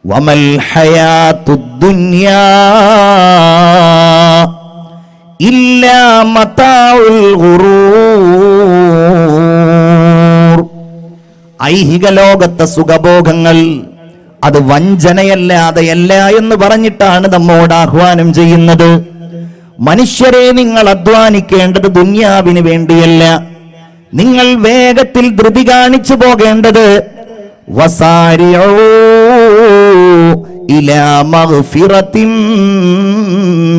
വമൽ ഹയാത്തുദ്ദുനിയാ ഇല്ലാ മതാഉൽ ഗുറൂർ. ഐഹിക ലോകത്തെ സുഖഭോഗങ്ങൾ അത് വഞ്ചനയല്ലാതെയല്ല എന്ന് പറഞ്ഞിട്ടാണ് നമ്മോട് ആഹ്വാനം ചെയ്യുന്നത്. മനുഷ്യരെ, നിങ്ങൾ അധ്വാനിക്കേണ്ടത് ദുനിയാവിന് വേണ്ടിയല്ല. നിങ്ങൾ വേഗത്തിൽ ധൃതി കാണിച്ചു പോകേണ്ടത് വസാരിഊ ഇലാ മഗ്ഫിറത്തിൻ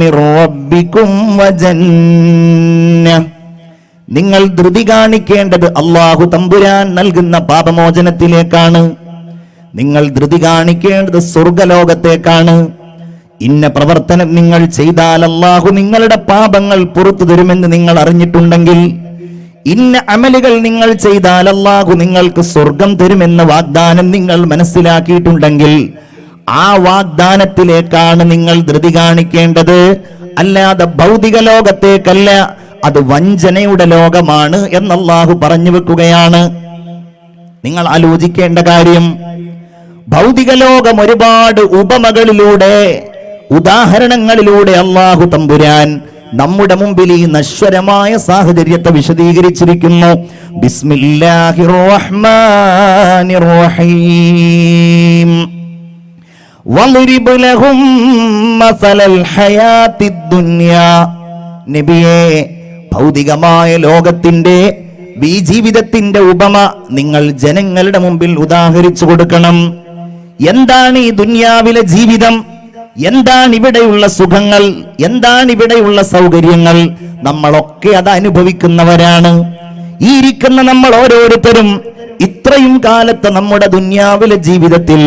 മിർ റബ്ബികും വജന്ന. നിങ്ങൾ ധൃതി കാണിക്കേണ്ടത് അല്ലാഹു തമ്പുരാൻ നൽകുന്ന പാപമോചനത്തിലേക്കാണ്. നിങ്ങൾ ധൃതി കാണിക്കേണ്ടത് സ്വർഗലോകത്തേക്കാണ്. ഇന്ന പ്രവർത്തനം നിങ്ങൾ ചെയ്താൽ അല്ലാഹു നിങ്ങളുടെ പാപങ്ങൾ പുറത്തു തരുമെന്ന് നിങ്ങൾ അറിഞ്ഞിട്ടുണ്ടെങ്കിൽ, ഇന്ന അമലുകൾ നിങ്ങൾ ചെയ്താൽ അല്ലാഹു നിങ്ങൾക്ക് സ്വർഗം തരുമെന്ന വാഗ്ദാനം നിങ്ങൾ മനസ്സിലാക്കിയിട്ടുണ്ടെങ്കിൽ, ആ വാഗ്ദാനത്തിലേക്കാണ് നിങ്ങൾ ധൃതി കാണിക്കേണ്ടത്, അല്ലാതെ ഭൗതിക ലോകത്തേക്കല്ല. അത് വഞ്ചനയുടെ ലോകമാണ് എന്ന് അല്ലാഹു പറഞ്ഞു വെക്കുകയാണ്. നിങ്ങൾ ആലോചിക്കേണ്ട കാര്യം, ഭൗതിക ലോകം ഒരുപാട് ഉപമകളിലൂടെ, ഉദാഹരണങ്ങളിലൂടെ അല്ലാഹു തമ്പുരാൻ നമ്മുടെ മുമ്പിൽ ഈ നശ്വരമായ സാഹചര്യത്തെ വിശദീകരിച്ചിരിക്കുന്നു. ബിസ്മില്ലാഹിർ റഹ്മാനിർ റഹീം. വളിരിബ് ലഹും മസലൽ ഹയാത്തിദ് ദുനിയാ. നബിയേ, ഭൗതികമായ ലോകത്തിന്റെ ഈ ജീവിതത്തിന്റെ ഉപമ നിങ്ങൾ ജനങ്ങളുടെ മുമ്പിൽ ഉദാഹരിച്ചു കൊടുക്കണം. എന്താണ് ഈ ദുനിയാവിലെ ജീവിതം? എന്താണ് ഇവിടെയുള്ള സുഖങ്ങൾ? എന്താണ് ഇവിടെയുള്ള സൗകര്യങ്ങൾ? നമ്മളൊക്കെ അത് അനുഭവിക്കുന്നവരാണ്. ഈ ഇരിക്കുന്ന നമ്മൾ ഓരോരുത്തരും ഇത്രയും കാലത്ത് നമ്മുടെ ദുനിയാവിലെ ജീവിതത്തിൽ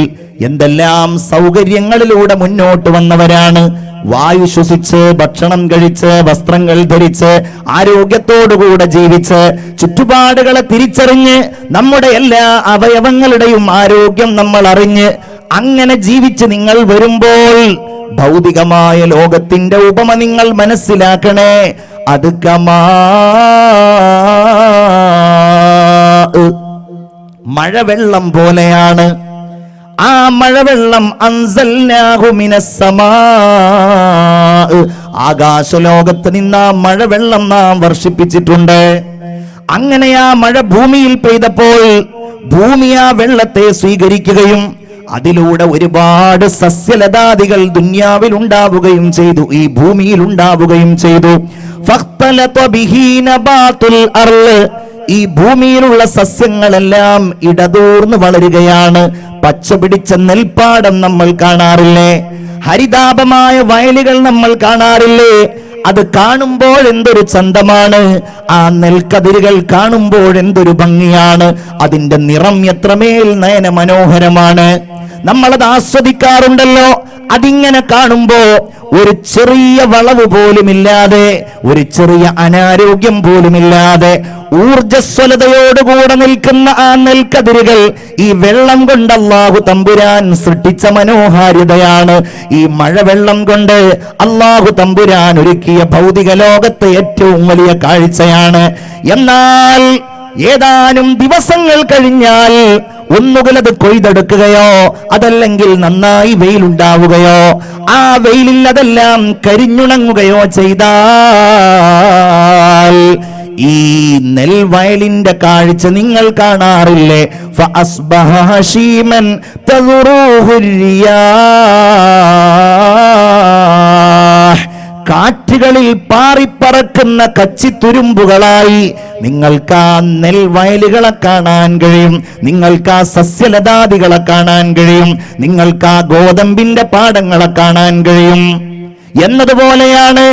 എന്തെല്ലാം സൗകര്യങ്ങളിലൂടെ മുന്നോട്ട് വന്നവരാണ്. വായു ശ്വസിച്ച്, ഭക്ഷണം കഴിച്ച്, വസ്ത്രങ്ങൾ ധരിച്ച്, ആരോഗ്യത്തോടുകൂടെ ജീവിച്ച്, ചുറ്റുപാടുകളെ തിരിച്ചറിഞ്ഞ്, നമ്മുടെ എല്ലാ അവയവങ്ങളുടെയും ആരോഗ്യം നമ്മൾ അറിഞ്ഞ് അങ്ങനെ ജീവിച്ച് നിങ്ങൾ വരുമ്പോൾ ഭൗതികമായ ലോകത്തിന്റെ ഉപമ നിങ്ങൾ മനസ്സിലാക്കണേ. അത് മഴവെള്ളം പോലെയാണ്. ആ മഴവെള്ളം അൻസൽനാഹു മിനസ്സമാ, ആകാശലോകത്ത് നിന്ന് ആ മഴവെള്ളം നാം വർഷിപ്പിച്ചിട്ടുണ്ട്. അങ്ങനെ ആ മഴ ഭൂമിയിൽ പെയ്തപ്പോൾ ഭൂമി ആ വെള്ളത്തെ സ്വീകരിക്കുകയും അതിലൂടെ ഒരുപാട് സസ്യലതാദികൾ ദുനിയാവിൽ ഉണ്ടാവുകയും ചെയ്തു, ഈ ഭൂമിയിൽ ഉണ്ടാവുകയും ചെയ്തു. ഫഖ്തലത ബിഹി നബാതുൽ അർള്, ഈ ഭൂമിയിലുള്ള സസ്യങ്ങളെല്ലാം ഇടതൂർന്ന് വളരുകയാണ്. പച്ച പിടിച്ച നെൽപ്പാടം നമ്മൾ കാണാറില്ലേ? ഹരിതാപമായ വയലുകൾ നമ്മൾ കാണാറില്ലേ? അത് കാണുമ്പോൾ എന്തൊരു ചന്തമാണ്. ആ നെൽക്കതിരുകൾ കാണുമ്പോൾ എന്തൊരു ഭംഗിയാണ്. അതിന്റെ നിറം എത്രമേൽ നയന മനോഹരമാണ്. നമ്മളത് ആസ്വദിക്കാറുണ്ടല്ലോ. അതിങ്ങനെ കാണുമ്പോ ഒരു ചെറിയ വളവ് പോലുമില്ലാതെ, ഒരു ചെറിയ അനാരോഗ്യം പോലുമില്ലാതെ ഊർജ്ജസ്വലതയോടുകൂടെ നിൽക്കുന്ന ആ നെൽക്കതിരുകൾ ഈ വെള്ളം കൊണ്ട് അല്ലാഹു തമ്പുരാൻ സൃഷ്ടിച്ച മനോഹാരിതയാണ്. ഈ മഴവെള്ളം കൊണ്ട് അല്ലാഹു തമ്പുരാൻ ഒരുക്കിയ ഭൗതിക ലോകത്തെ ഏറ്റവും വലിയ കാഴ്ചയാണ്. എന്നാൽ ഏതാനും ദിവസങ്ങൾ കഴിഞ്ഞാൽ ഒന്നുകിൽ അത് കൊയ്തെടുക്കുകയോ അതല്ലെങ്കിൽ നന്നായി വെയിലുണ്ടാവുകയോ, ആ വെയിലിൽ അതെല്ലാം കരിഞ്ഞുണങ്ങുകയോ ചെയ്താൽ ഈ നെൽവയലിന്റെ കാഴ്ച നിങ്ങൾ കാണാറില്ലേ? ഫഅസ്ബഹ ഹശീമൻ തദുറൂഹു റിയാഹ്, കാറ്റുകളിൽ പാറിപ്പറക്കുന്ന കച്ചിത്തുരുമ്പുകളായി നിങ്ങൾക്ക് ആ നെൽവയലുകളെ കാണാൻ കഴിയും, നിങ്ങൾക്ക് ആ സസ്യലതാദികളെ കാണാൻ കഴിയും, നിങ്ങൾക്ക് ആ ഗോതമ്പിന്റെ പാടങ്ങളെ കാണാൻ കഴിയും. എന്നതുപോലെയാണ്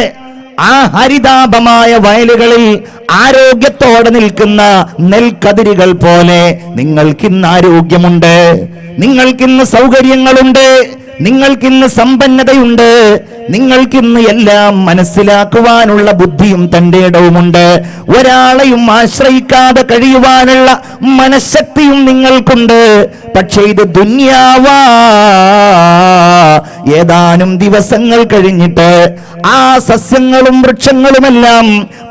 ആ ഹരിതാപമായ വയലുകളിൽ ആരോഗ്യത്തോടെ നിൽക്കുന്ന നെൽക്കതിരുകൾ പോലെ നിങ്ങൾക്കിന്ന് ആരോഗ്യമുണ്ട്, നിങ്ങൾക്കിന്ന് സൗകര്യങ്ങളുണ്ട്, നിങ്ങൾക്കിന്ന് സമ്പന്നതയുണ്ട്, നിങ്ങൾക്കിന്ന് എല്ലാം മനസ്സിലാക്കുവാനുള്ള ബുദ്ധിയും തന്റെ ഇടവുമുണ്ട്. ഒരാളെയും ആശ്രയിക്കാതെ കഴിയുവാനുള്ള മനഃശക്തിയും നിങ്ങൾക്കുണ്ട്. പക്ഷേ ഇത് ദുനിയാവാ, ഏതാനും ദിവസങ്ങൾ കഴിഞ്ഞിട്ട് ആ സസ്യങ്ങളും വൃക്ഷങ്ങളുമെല്ലാം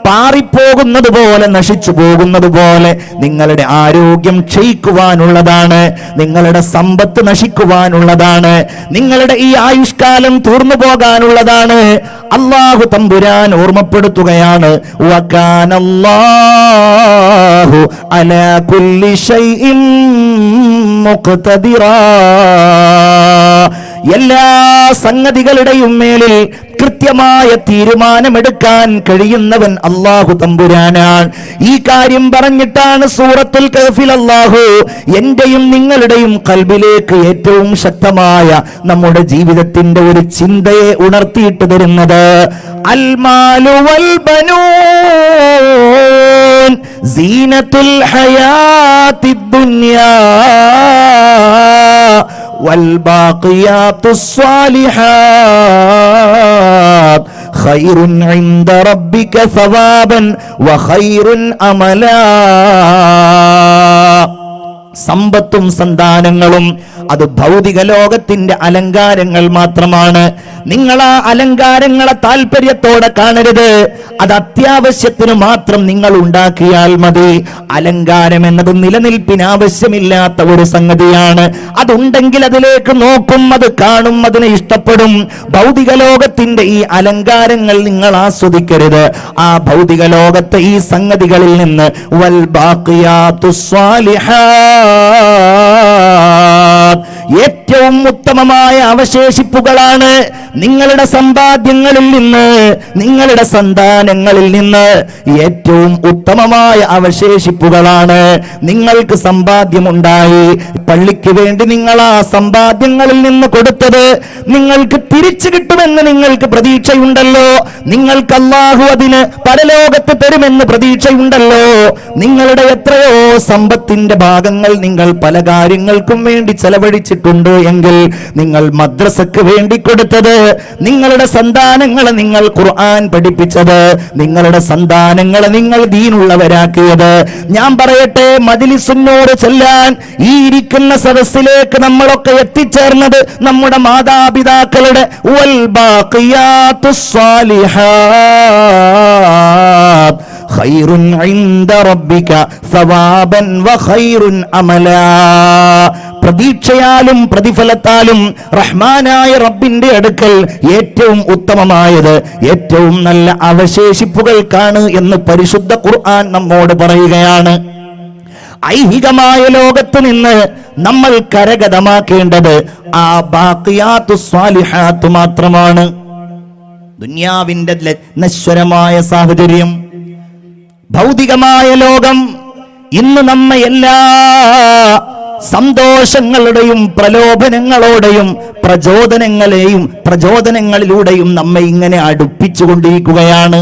പാറിപ്പോകുന്നത് പോലെ, നശിച്ചു പോകുന്നത് പോലെ നിങ്ങളുടെ ആരോഗ്യം ക്ഷയിക്കുവാനുള്ളതാണ്, നിങ്ങളുടെ സമ്പത്ത് നശിക്കുവാനുള്ളതാണ്, നിങ്ങളുടെ ഈ ആയുഷ്കാലം തീർന്നു പോകാനുള്ളതാണ്. അല്ലാഹു തമ്പുരാൻ ഓർമ്മപ്പെടുത്തുകയാണ്, വകാനല്ലാഹു അലാ കുല്ലി ഷൈഇൻ മുഖ്തദിറാ. എല്ലാ സംഗതികളുടെയും മേലിൽ കൃത്യമായ തീരുമാനമെടുക്കാൻ കഴിയുന്നവൻ അല്ലാഹു തമ്പുരാനാണ്. ഈ കാര്യം പറഞ്ഞിട്ടാണ് സൂറത്തുൽ കഹ്ഫിൽ അല്ലാഹു എന്റെയും നിങ്ങളുടെയും ഖൽബിലേക്ക് ഏറ്റവും ശക്തമായ നമ്മുടെ ജീവിതത്തിന്റെ ഒരു ചിന്തയെ ഉണർത്തിയിട്ട് തരുന്നത്. അൽ മാലു വൽ ബനൂൻ സീനത്തുൽ ഹയാത്തിദ് ദുനിയാ والباقيات الصالحات خير عند ربك ثوابا وخير أملا. സമ്പത്തും സന്താനങ്ങളും അത് ഭൗതിക ലോകത്തിന്റെ അലങ്കാരങ്ങൾ മാത്രമാണ്. നിങ്ങൾ ആ അലങ്കാരങ്ങളെ താല്പര്യത്തോടെ കാണരുത്. അത് അത്യാവശ്യത്തിന് മാത്രം നിങ്ങൾ ഉണ്ടാക്കിയാൽ മതി. അലങ്കാരം എന്നത് നിലനിൽപ്പിന് ആവശ്യമില്ലാത്ത ഒരു സംഗതിയാണ്. അതുണ്ടെങ്കിൽ അതിലേക്ക് നോക്കും, അത് കാണും, അതിനെ ഇഷ്ടപ്പെടും. ഭൗതിക ലോകത്തിന്റെ ഈ അലങ്കാരങ്ങൾ നിങ്ങൾ ആസ്വദിക്കരുത്. ആ ഭൗതിക ലോകത്തെ ഈ സംഗതികളിൽ നിന്ന് വൽ ബാഖിയാത്തുസ് സ്വാലിഹാത്ത്, ഏറ്റവും ഉത്തമമായ അവശേഷിപ്പുകളാണ് നിങ്ങളുടെ സമ്പാദ്യങ്ങളിൽ നിന്ന്, നിങ്ങളുടെ സന്താനങ്ങളിൽ നിന്ന് ഏറ്റവും ഉത്തമമായ അവശേഷിപ്പുകളാണ്. നിങ്ങൾക്ക് സമ്പാദ്യമുണ്ടായി, പള്ളിക്ക് വേണ്ടി നിങ്ങൾ ആ സമ്പാദ്യങ്ങളിൽ നിന്ന് കൊടുത്തത് നിങ്ങൾക്ക് തിരിച്ചു കിട്ടുമെന്ന് നിങ്ങൾക്ക് പ്രതീക്ഷയുണ്ടല്ലോ. നിങ്ങൾക്ക് അല്ലാഹു അതിന് പരലോകത്ത് തരുമെന്ന് പ്രതീക്ഷയുണ്ടല്ലോ. നിങ്ങളുടെ എത്രയോ സമ്പത്തിന്റെ ഭാഗങ്ങൾ നിങ്ങൾ പല കാര്യങ്ങൾക്കും വേണ്ടി ചെലവഴിച്ചിട്ടുണ്ട് എങ്കിൽ, നിങ്ങൾ മദ്രസക്ക് വേണ്ടി കൊടുത്തത്, നിങ്ങളുടെ സന്താനങ്ങളെ നിങ്ങൾ ഖുർആൻ പഠിപ്പിച്ചത്, നിങ്ങളുടെ സന്താനങ്ങളെ നിങ്ങൾ ദീനുള്ളവരാക്കിയത്. ഞാൻ പറയട്ടെ, മജ്ലിസിനോട് ചെല്ലാൻ ഈ ഇരിക്കുന്ന സദസ്സിലേക്ക് നമ്മളൊക്കെ എത്തിച്ചേർന്നത് നമ്മുടെ മാതാപിതാക്കളുടെ വൽ ബാഖിയാത്തുസ് സ്വാലിഹാത്ത് ഖൈറുൻ ഇൻദ റബ്ബിക സവാബൻ വഖൈറുൻ അമലാ. പ്രതീക്ഷയാലും പ്രതിഫലത്താലും റഹ്മാനായ റബ്ബിന്റെ അടുക്കൽ ഏറ്റവും ഉത്തമമായത് ഏറ്റവും നല്ല അവശേഷിപ്പുകൾക്കാണ് എന്ന് പരിശുദ്ധ ഖുർആൻ നമ്മോട് പറയുകയാണ്. ഐഹികമായ ലോകത്ത് നിന്ന് നമ്മൾ കരഗതമാക്കേണ്ടത് ആ ബാഖിയാത്തുസ് സ്വാലിഹാത്ത് മാത്രമാണ്. ദുനിയാവിന്റെ നശ്വരമായ സാഹചര്യം, ഭൗതികമായ ലോകം ഇന്ന് നമ്മെ എല്ലാ സന്തോഷങ്ങളുടെയും പ്രലോഭനങ്ങളോടെയും പ്രചോദനങ്ങളിലൂടെയും നമ്മെ ഇങ്ങനെ അടുപ്പിച്ചുകൊണ്ടിരിക്കുകയാണ്.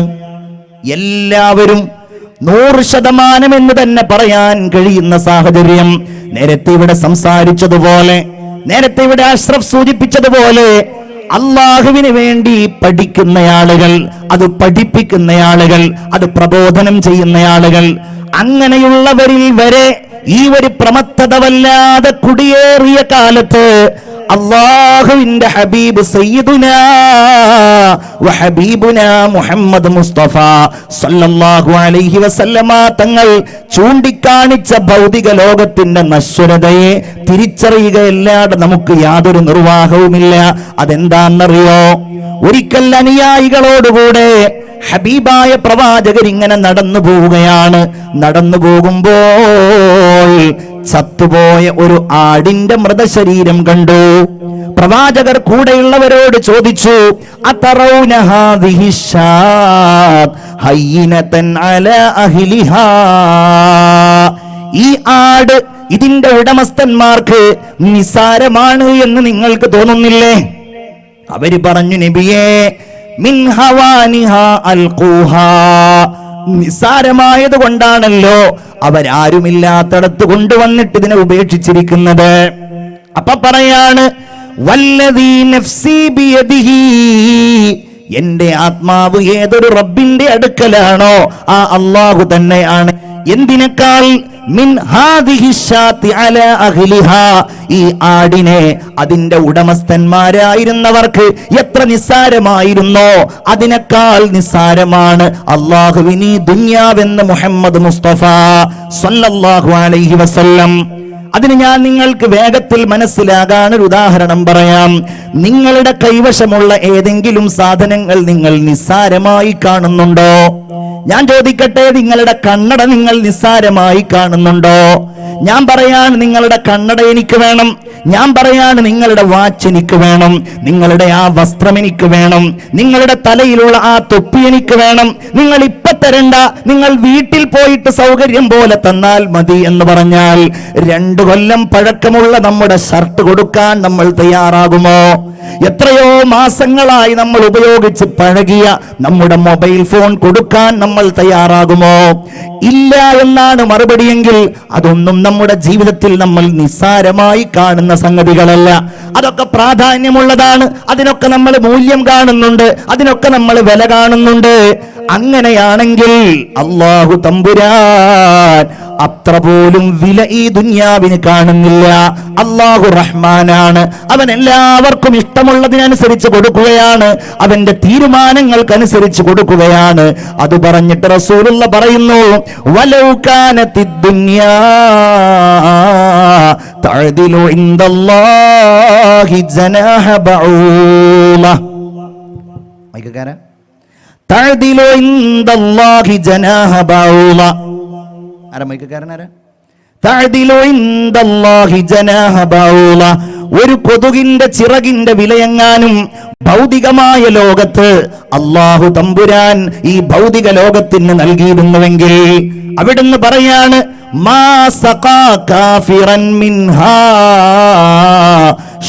എല്ലാവരും 100% എന്ന് തന്നെ പറയാൻ കഴിയുന്ന സാഹചര്യം. നേരത്തെ ഇവിടെ സംസാരിച്ചതുപോലെ, നേരത്തെ ഇവിടെ അഷ്റഫ് സൂചിപ്പിച്ചതുപോലെ, അള്ളാഹുവിന് വേണ്ടി പഠിക്കുന്ന ആളുകൾ, അത് പഠിപ്പിക്കുന്ന ആളുകൾ, അത് പ്രബോധനം ചെയ്യുന്ന ആളുകൾ, അങ്ങനെയുള്ളവരിൽ വരെ ഈ ഒരു പ്രമത്തത വല്ലാതെ കുടിയേറിയ കാലത്ത് അല്ലാഹുവിന്റെ ഹബീബ് സയ്യിദുനാ വഹബീബുനാ മുഹമ്മദ് മുസ്തഫ സല്ലല്ലാഹു അലൈഹി വസല്ലമ തങ്ങൾ ചൂണ്ടിക്കാണിച്ച ഭൗതിക ലോകത്തിന്റെ നശ്വരതയെ തിരിച്ചറിയുകയല്ലാതെ നമുക്ക് യാതൊരു നിർവാഹവുമില്ല. അതെന്താണെന്നറിയോ? ഒരിക്കൽ അനുയായികളോടുകൂടെ ഹബീബായ പ്രവാചകർ ഇങ്ങനെ നടന്നു പോവുകയാണ്. നടന്നു പോകുമ്പോൾ ചത്തുപോയ ഒരു ആടിന്റെ മൃതശരീരം കണ്ടു. പ്രവാചകർ കൂടെയുള്ളവരോട് ചോദിച്ചു, അതറൗന ഹാദിഹി ശാത്ത് ഹയ്യിനതൻ അലാ അഹ്ലിഹാ, ഈ ആട് ഇതിന്റെ ഉടമസ്ഥന്മാർക്ക് നിസാരമാണ് എന്ന് നിങ്ങൾക്ക് തോന്നുന്നില്ലേ? അവര് പറഞ്ഞു, നബിയേ, മിൻ ഹവാനിഹാ അൽഖൂഹാ, നിസാരമായത് കൊണ്ടാണല്ലോ അവരാരുമില്ലാത്തടത്ത് കൊണ്ടുവന്നിട്ട് ഇതിനെ ഉപേക്ഷിച്ചിരിക്കുന്നത്. അപ്പൊ പറയാണ്, വല്ലദീ നഫ്സി ബിയദിഹി, എന്റെ ആത്മാവ് ഏതൊരു റബ്ബിന്റെ അടുക്കലാണോ ആ അല്ലാഹു തന്നെയാണ്. എന്തിനേക്കാൾ? മിൻ ഹാദിഹി ശാത്തി അലാ അഹ്ലിഹാ, ഈ ആടിനെ അതിന്റെ ഉടമസ്ഥന്മാരായിരുന്നവർക്ക് എത്ര നിസ്സാരമായിരുന്നോ അതിനേക്കാൾ നിസ്സാരമാണ് അല്ലാഹുവിന് ഈ ദുനിയാവെന്ന് മുഹമ്മദ് മുസ്തഫ സ്വല്ലല്ലാഹു അലൈഹി വസല്ലം. അതിന് ഞാൻ നിങ്ങൾക്ക് വേഗത്തിൽ മനസ്സിലാകാൻ ഒരു ഉദാഹരണം പറയാം. നിങ്ങളുടെ കൈവശമുള്ള ഏതെങ്കിലും സാധനങ്ങൾ നിങ്ങൾ നിസ്സാരമായി കാണുന്നുണ്ടോ? ഞാൻ ചോദിക്കട്ടെ, നിങ്ങളുടെ കണ്ണട നിങ്ങൾ നിസ്സാരമായി കാണുന്നുണ്ടോ? ഞാൻ പറയാണ് നിങ്ങളുടെ കണ്ണട എനിക്ക് വേണം, ഞാൻ പറയാണ് നിങ്ങളുടെ വാച്ച് എനിക്ക് വേണം, നിങ്ങളുടെ ആ വസ്ത്രം എനിക്ക് വേണം, നിങ്ങളുടെ തലയിലുള്ള ആ തൊപ്പി എനിക്ക് വേണം, നിങ്ങൾ ഇപ്പൊ തരണ്ട, നിങ്ങൾ വീട്ടിൽ പോയിട്ട് സൗകര്യം പോലെ തന്നാൽ മതി എന്ന് പറഞ്ഞാൽ 2 കൊല്ലം പഴക്കമുള്ള നമ്മുടെ ഷർട്ട് കൊടുക്കാൻ നമ്മൾ തയ്യാറാകുമോ? എത്രയോ മാസങ്ങളായി നമ്മൾ ഉപയോഗിച്ച് പഴകിയ നമ്മുടെ മൊബൈൽ ഫോൺ കൊടുക്കാൻ നമ്മൾ തയ്യാറാകുമോ? ഇല്ല എന്നാണ് മറുപടിയെങ്കിൽ അതൊന്നും നമ്മുടെ ജീവിതത്തിൽ നമ്മൾ നിസ്സാരമായി കാണുന്ന സംഗതികളല്ല. അതൊക്കെ പ്രാധാന്യമുള്ളതാണ്, അതിനൊക്കെ നമ്മൾ മൂല്യം കാണുന്നുണ്ട്, അതിനൊക്കെ നമ്മൾ വില കാണുന്നുണ്ട്. അങ്ങനെയാണെങ്കിൽ അല്ലാഹു തമ്പുരാൻ അത്ര പോലും വില ഈ ദുനിയാവിന് കാണുന്നില്ല. അല്ലാഹു റഹ്മാനാണ്, അവൻ എല്ലാവർക്കും ഇഷ്ടമുള്ളതിനനുസരിച്ച് കൊടുക്കുകയാണ്, അവന്റെ തീരുമാനങ്ങൾക്കനുസരിച്ച് കൊടുക്കുകയാണ്. അത് പറഞ്ഞിട്ട് റസൂലുള്ള പറയുന്നു, വലൗ കാനത്തിദ് ദുനിയാ തഅദിലു ഇൻദല്ലാഹി ജനാഹ ബഊല. മൈക്കക്കാരാ, തഅദിലു ഇൻദല്ലാഹി ജനാഹ ബഊല. ആരാ മൈക്കക്കാരനാരാ? തഅദിലു ഇൻദല്ലാഹി ജനാഹ ബഊല. ഒരു കൊതുകിന്റെ ചിറകിന്റെ വിലയെങ്ങാനും ഭൗതികമായ ലോകത്ത് അല്ലാഹു തമ്പുരാൻ ഈ ഭൗതിക ലോകത്തിന് നൽകിയിരുന്നുവെങ്കിൽ അവിടുന്ന് പറയാണ്, മാ സഖാ കാഫിറൻ മിൻഹാ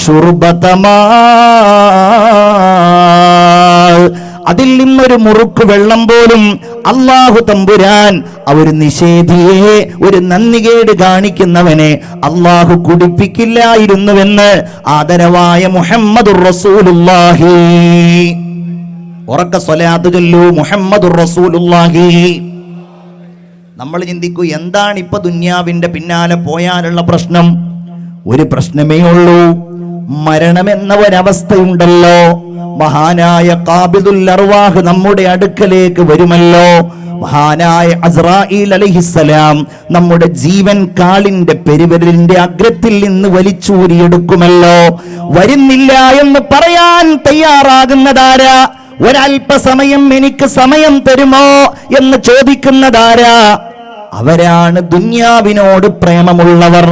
ശുർബത മാ, അതിൽ നിന്നൊരു മുറുക്ക് വെള്ളം പോലും അല്ലാഹു തമ്പുരാൻ ഒരു നിഷേധിയെ, ഒരു നന്ദികേട് കാണിക്കുന്നവനെ അല്ലാഹു കുടിപ്പിക്കില്ലായിരുന്നുവെന്ന് ആദരവായ മുഹമ്മദുർ റസൂലുള്ളാഹി. ഉറക്ക സ്വലാത്ത് ചൊല്ലൂ, മുഹമ്മദുർ റസൂലുള്ളാഹി. നമ്മൾ ചിന്തിക്കൂ, എന്താണ് ഇപ്പൊ ദുന്യാവിന്റെ പിന്നാലെ പോയാലുള്ള പ്രശ്നം? ഒരു പ്രശ്നമേ ഉള്ളൂ, മരണമെന്ന ഒരവസ്ഥയുണ്ടല്ലോ. മഹാനായ ഖാബിദുൽ അർവാഹ് നമ്മുടെ അടുക്കലേക്ക് വരുമല്ലോ. മഹാനായ അസ്രായീൽ അലൈഹിസ്സലാം നമ്മുടെ ജീവൻ കാലിന്റെ പെരുവിരലിന്റെ അഗ്രത്തിൽ നിന്ന് വലിച്ചൂരിയെടുക്കുമല്ലോ. വരുന്നില്ല എന്ന് പറയാൻ തയ്യാറാകുന്നതാരാ? ഒരല്പസമയം എനിക്ക് സമയം തരുമോ എന്ന് ചോദിക്കുന്നതാരാ? അവരാണ് ദുന്യാവിനോട് പ്രേമമുള്ളവർ,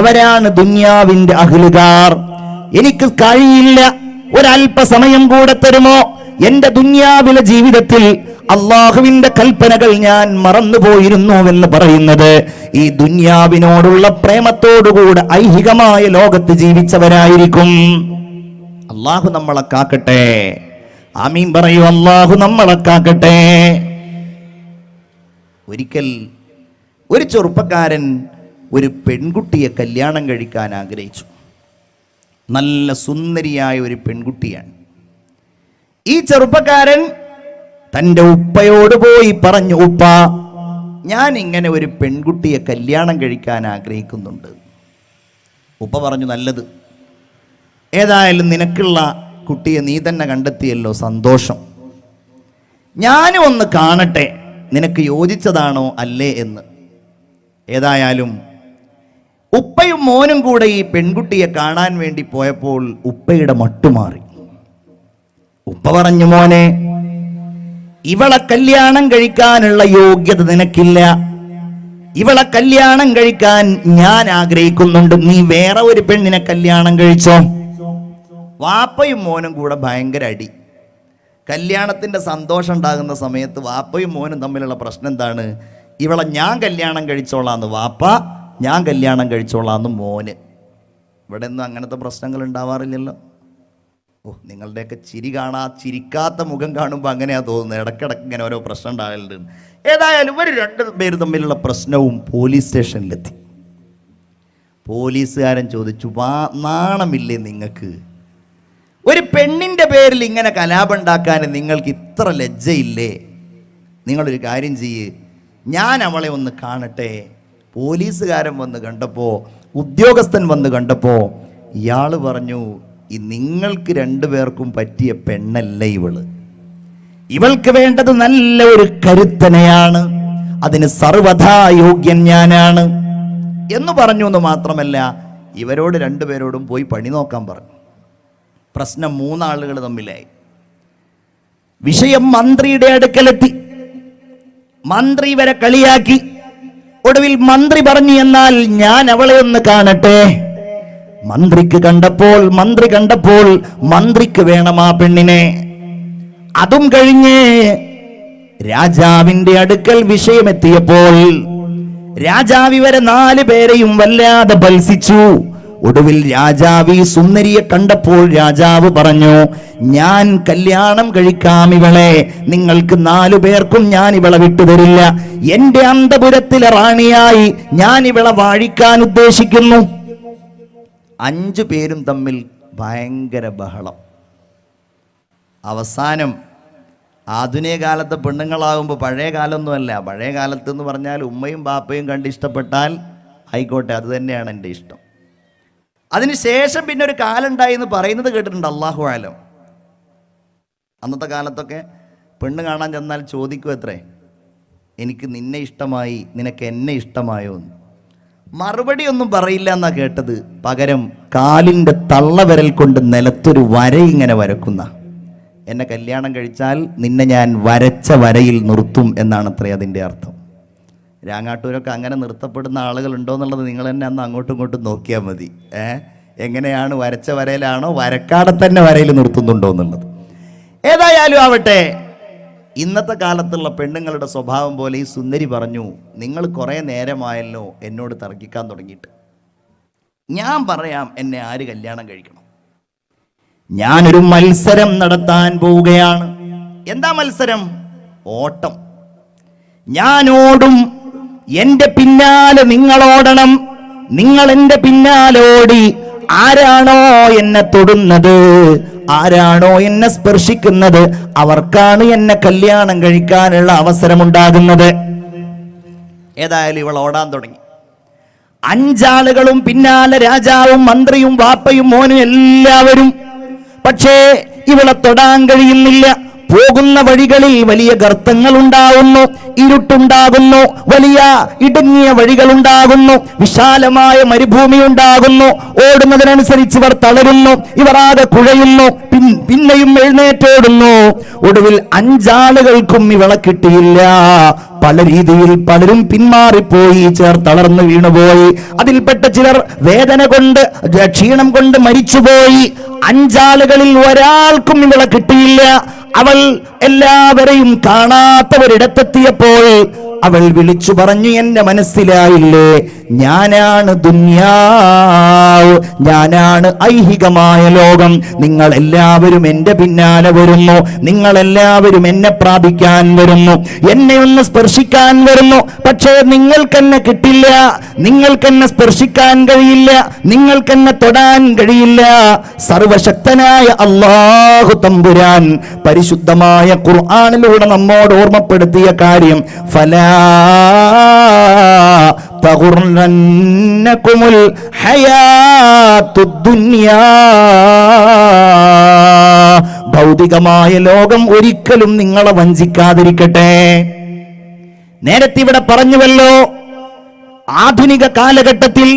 അവരാണ് ദുന്യാവിന്റെ അഹ്ലുകാർ. എനിക്ക് കഴിയില്ല, ഒരല്പസമയം കൂടെ തരുമോ? എന്റെ ദുന്യാവിലെ ജീവിതത്തിൽ അള്ളാഹുവിന്റെ കൽപ്പനകൾ ഞാൻ മറന്നുപോയിരുന്നുവെന്ന് പറയുന്നത് ഈ ദുന്യാവിനോടുള്ള പ്രേമത്തോടുകൂടെ ഐഹികമായ ലോകത്ത് ജീവിച്ചവരായിരിക്കും. അള്ളാഹു നമ്മളെ കാക്കട്ടെ. ആമീൻ പറയൂ, അള്ളാഹു നമ്മളെ കാക്കട്ടെ. ഒരിക്കൽ ഒരു ചെറുപ്പക്കാരൻ ഒരു പെൺകുട്ടിയെ കല്യാണം കഴിക്കാൻ ആഗ്രഹിച്ചു. നല്ല സുന്ദരിയായ ഒരു പെൺകുട്ടിയാണ്. ഈ ചെറുപ്പക്കാരൻ തൻ്റെ ഉപ്പയോട് പോയി പറഞ്ഞു, ഉപ്പ, ഞാൻ ഇങ്ങനെ ഒരു പെൺകുട്ടിയെ കല്യാണം കഴിക്കാൻ ആഗ്രഹിക്കുന്നുണ്ട്. ഉപ്പ പറഞ്ഞു, നല്ലത്, ഏതായാലും നിനക്കുള്ള കുട്ടിയെ നീ തന്നെ കണ്ടെത്തിയല്ലോ, സന്തോഷം. ഞാനും ഒന്ന് കാണട്ടെ നിനക്ക് യോജിച്ചതാണോ അല്ലേ എന്ന്. ഏതായാലും ഉപ്പയും മോനും കൂടെ ഈ പെൺകുട്ടിയെ കാണാൻ വേണ്ടി പോയപ്പോൾ ഉപ്പയുടെ മട്ടുമാറി. ഉപ്പ പറഞ്ഞു, മോനെ, ഇവളെ കല്യാണം കഴിക്കാനുള്ള യോഗ്യത നിനക്കില്ല, ഇവളെ കല്യാണം കഴിക്കാൻ ഞാൻ ആഗ്രഹിക്കുന്നുണ്ട്, നീ വേറെ ഒരു പെണ്ണിനെ കല്യാണം കഴിച്ചോ. വാപ്പയും മോനും കൂടെ ഭയങ്കര അടി. കല്യാണത്തിന്റെ സന്തോഷം ഉണ്ടാകുന്ന സമയത്ത് വാപ്പയും മോനും തമ്മിലുള്ള പ്രശ്നം എന്താണ്? ഇവളെ ഞാൻ കല്യാണം കഴിച്ചോളാന്ന് വാപ്പ, ഞാൻ കല്യാണം കഴിച്ചോളാന്ന് മോന്. ഇവിടെ ഒന്നും അങ്ങനത്തെ പ്രശ്നങ്ങൾ ഉണ്ടാവാറില്ലല്ലോ. ഓ, നിങ്ങളുടെയൊക്കെ ചിരിക്കാത്ത മുഖം കാണുമ്പോൾ അങ്ങനെയാ തോന്നുന്നത്. ഇടയ്ക്കിടയ്ക്ക് ഇങ്ങനെ ഓരോ പ്രശ്നം ഉണ്ടാകലുണ്ട്. ഏതായാലും ഇവർ 2 പേര് തമ്മിലുള്ള പ്രശ്നവും പോലീസ് സ്റ്റേഷനിലെത്തി. പോലീസുകാരൻ ചോദിച്ചു, നാണമില്ലേ നിങ്ങൾക്ക്? ഒരു പെണ്ണിൻ്റെ പേരിൽ ഇങ്ങനെ കലാപം ഉണ്ടാക്കാൻ നിങ്ങൾക്ക് ഇത്ര ലജ്ജയില്ലേ? നിങ്ങളൊരു കാര്യം ചെയ്യ്, ഞാൻ അവളെ ഒന്ന് കാണട്ടെ, പോലീസുകാരൻ വന്ന് കണ്ടപ്പോൾ, ഉദ്യോഗസ്ഥൻ വന്ന് കണ്ടപ്പോൾ ഇയാൾ പറഞ്ഞു, ഈ നിങ്ങൾക്ക് രണ്ടുപേർക്കും പറ്റിയ പെണ്ണല്ല ഇവള്, ഇവൾക്ക് വേണ്ടത് നല്ല ഒരു കരുത്തനെയാണ്, അതിന് സർവഥാ യോഗ്യൻ ഞാനാണ് എന്ന് പറഞ്ഞു. എന്ന് മാത്രമല്ല, ഇവരോട് രണ്ടുപേരോടും പോയി പണി നോക്കാൻ പറഞ്ഞു. പ്രശ്നം 3 ആളുകൾ തമ്മിലായി. വിഷയം മന്ത്രിയുടെ അടുക്കലെത്തി. മന്ത്രി ഇവരെ കളിയാക്കി. ഒടുവിൽ മന്ത്രി പറഞ്ഞു, എന്നാൽ ഞാൻ അവളെ ഒന്ന് കാണട്ടെ. മന്ത്രി കണ്ടപ്പോൾ മന്ത്രിക്ക് വേണം ആ പെണ്ണിനെ. അതും കഴിഞ്ഞ് രാജാവിന്റെ അടുക്കൽ വിഷയമെത്തിയപ്പോൾ രാജാവ് ഇവരെ 4 പേരെയും വല്ലാതെ ബത്സിച്ചു. ഒടുവിൽ രാജാവ് ഈ സുന്ദരിയെ കണ്ടപ്പോൾ രാജാവ് പറഞ്ഞു, ഞാൻ കല്യാണം കഴിക്കാം ഇവളെ, നിങ്ങൾക്ക് 4 പേർക്കും ഞാൻ ഇവളെ വിട്ടുതരില്ല. എന്റെ അന്തപുരത്തിലെ റാണിയായി ഞാൻ ഇവളെ വാഴിക്കാൻ ഉദ്ദേശിക്കുന്നു. 5 പേരും തമ്മിൽ ഭയങ്കര ബഹളം. അവസാനം ആധുനിക കാലത്തെ പെണ്ണുങ്ങളാകുമ്പോൾ, പഴയ കാലമൊന്നുമല്ല, പഴയ കാലത്ത് എന്ന് പറഞ്ഞാൽ ഉമ്മയും ബാപ്പയും കണ്ട് ഇഷ്ടപ്പെട്ടാൽ ആയിക്കോട്ടെ, അത് തന്നെയാണ് എൻ്റെ ഇഷ്ടം. അതിനുശേഷം പിന്നെ ഒരു കാലം ഉണ്ടായി എന്ന് പറയുന്നത് കേട്ടിട്ടുണ്ട്, അല്ലാഹു ആലം. അന്നത്തെ കാലത്തൊക്കെ പെണ്ണ് കാണാൻ ചെന്നാൽ ചോദിക്കും, എത്രേ, എനിക്ക് നിന്നെ ഇഷ്ടമായി, നിനക്ക് എന്നെ ഇഷ്ടമായോ എന്ന്. മറുപടി ഒന്നും പറയില്ല എന്നാ കേട്ടത്. പകരം കാലിൻ്റെ തള്ളവിരൽ കൊണ്ട് നിലത്തൊരു വര ഇങ്ങനെ വരക്കുന്ന, എന്നെ കല്യാണം കഴിച്ചാൽ നിന്നെ ഞാൻ വരച്ച വരയിൽ നിർത്തും എന്നാണ് അത്രേ അതിൻ്റെ അർത്ഥം. രാങ്ങാട്ടൂരൊക്കെ അങ്ങനെ നിർത്തപ്പെടുന്ന ആളുകളുണ്ടോ എന്നുള്ളത് നിങ്ങൾ തന്നെ അന്ന് അങ്ങോട്ടും ഇങ്ങോട്ടും നോക്കിയാൽ മതി. എങ്ങനെയാണ്, വരച്ച വരയിലാണോ വരക്കാടെ തന്നെ വരയിൽ നിർത്തുന്നുണ്ടോ എന്നുള്ളത്. ഏതായാലും ആവട്ടെ, ഇന്നത്തെ കാലത്തുള്ള പെണ്ണുങ്ങളുടെ സ്വഭാവം പോലെ ഈ സുന്ദരി പറഞ്ഞു, നിങ്ങൾ കുറേ നേരമായല്ലോ എന്നോട് തർക്കിക്കാൻ തുടങ്ങിയിട്ട്, ഞാൻ പറയാം എന്നെ ആര് കല്യാണം കഴിക്കണം. ഞാനൊരു മത്സരം നടത്താൻ പോവുകയാണ്. എന്താ മത്സരം? ഓട്ടം. ഞാനോടും, എന്റെ പിന്നാലെ നിങ്ങളോടണം. നിങ്ങൾ എന്റെ പിന്നാലോടി ആരാണോ എന്നെ തൊടുന്നത്, ആരാണോ എന്നെ സ്പർശിക്കുന്നത്, അവർക്കാണ് എന്നെ കല്യാണം കഴിക്കാനുള്ള അവസരമുണ്ടാകുന്നത്. ഏതായാലും ഇവൾ ഓടാൻ തുടങ്ങി. 5 ആളുകളും പിന്നാലെ, രാജാവും മന്ത്രിയും വാപ്പയും മോനും എല്ലാവരും. പക്ഷേ ഇവളെ തൊടാൻ കഴിയുന്നില്ല. പോകുന്ന വഴികളിൽ വലിയ ഗർത്തങ്ങൾ ഉണ്ടാകുന്നു, ഇരുട്ടുണ്ടാകുന്നു, വലിയ ഇടുങ്ങിയ വഴികളുണ്ടാകുന്നു, വിശാലമായ മരുഭൂമി ഉണ്ടാകുന്നു. ഓടുന്നതിനനുസരിച്ച് ഇവർ തളരുന്നു, ഇവർ ആകെ കുഴയുന്നു, പിന്നെയും എഴുന്നേറ്റോടുന്നു. ഒടുവിൽ 5 ആളുകൾക്കും ഇവളെ കിട്ടിയില്ല. പല രീതിയിൽ പലരും പിന്മാറിപ്പോയി, ചിലർ തളർന്നു വീണുപോയി, അതിൽപ്പെട്ട ചിലർ വേദന കൊണ്ട്, ക്ഷീണം കൊണ്ട് മരിച്ചുപോയി. 5 ആളുകളിൽ ഒരാൾക്കും ഇവളെ കിട്ടിയില്ല. അവൾ എല്ലാവരെയും കാണാത്തവരിടത്തെത്തിയപ്പോൾ അവൾ വിളിച്ചു പറഞ്ഞു, എന്നെ മനസ്സിലായില്ലേ, ഞാനാണ് ദുനിയാവ്, ഞാനാണ് ഐഹികമായ ലോകം. നിങ്ങൾ എല്ലാവരും എന്റെ പിന്നാലെ വരുന്നു, നിങ്ങൾ എല്ലാവരും എന്നെ പ്രാപിക്കാൻ വരുന്നു, എന്നെ ഒന്ന് സ്പർശിക്കാൻ വരുന്നു. പക്ഷേ നിങ്ങൾക്കെന്നെ കിട്ടില്ല, നിങ്ങൾക്കെന്നെ സ്പർശിക്കാൻ കഴിയില്ല, നിങ്ങൾക്കെന്നെ തൊടാൻ കഴിയില്ല. സർവശക്തനായ അല്ലാഹു തമ്പുരാൻ പരിശുദ്ധമായ ഖുർആനിലൂടെ നമ്മോട് ഓർമ്മപ്പെടുത്തിയ കാര്യം, ഫലാ തഗുർറന്നകുമുൽ ഹയാത്തുദ് ദുനിയാ, ഭൗതികമായ ലോകം ഒരിക്കലും നിങ്ങളെ വഞ്ചിക്കാതിരിക്കട്ടെ. നേരത്തെ ഇവിടെ പറഞ്ഞുവല്ലോ, ആധുനിക കാലഘട്ടത്തിൽ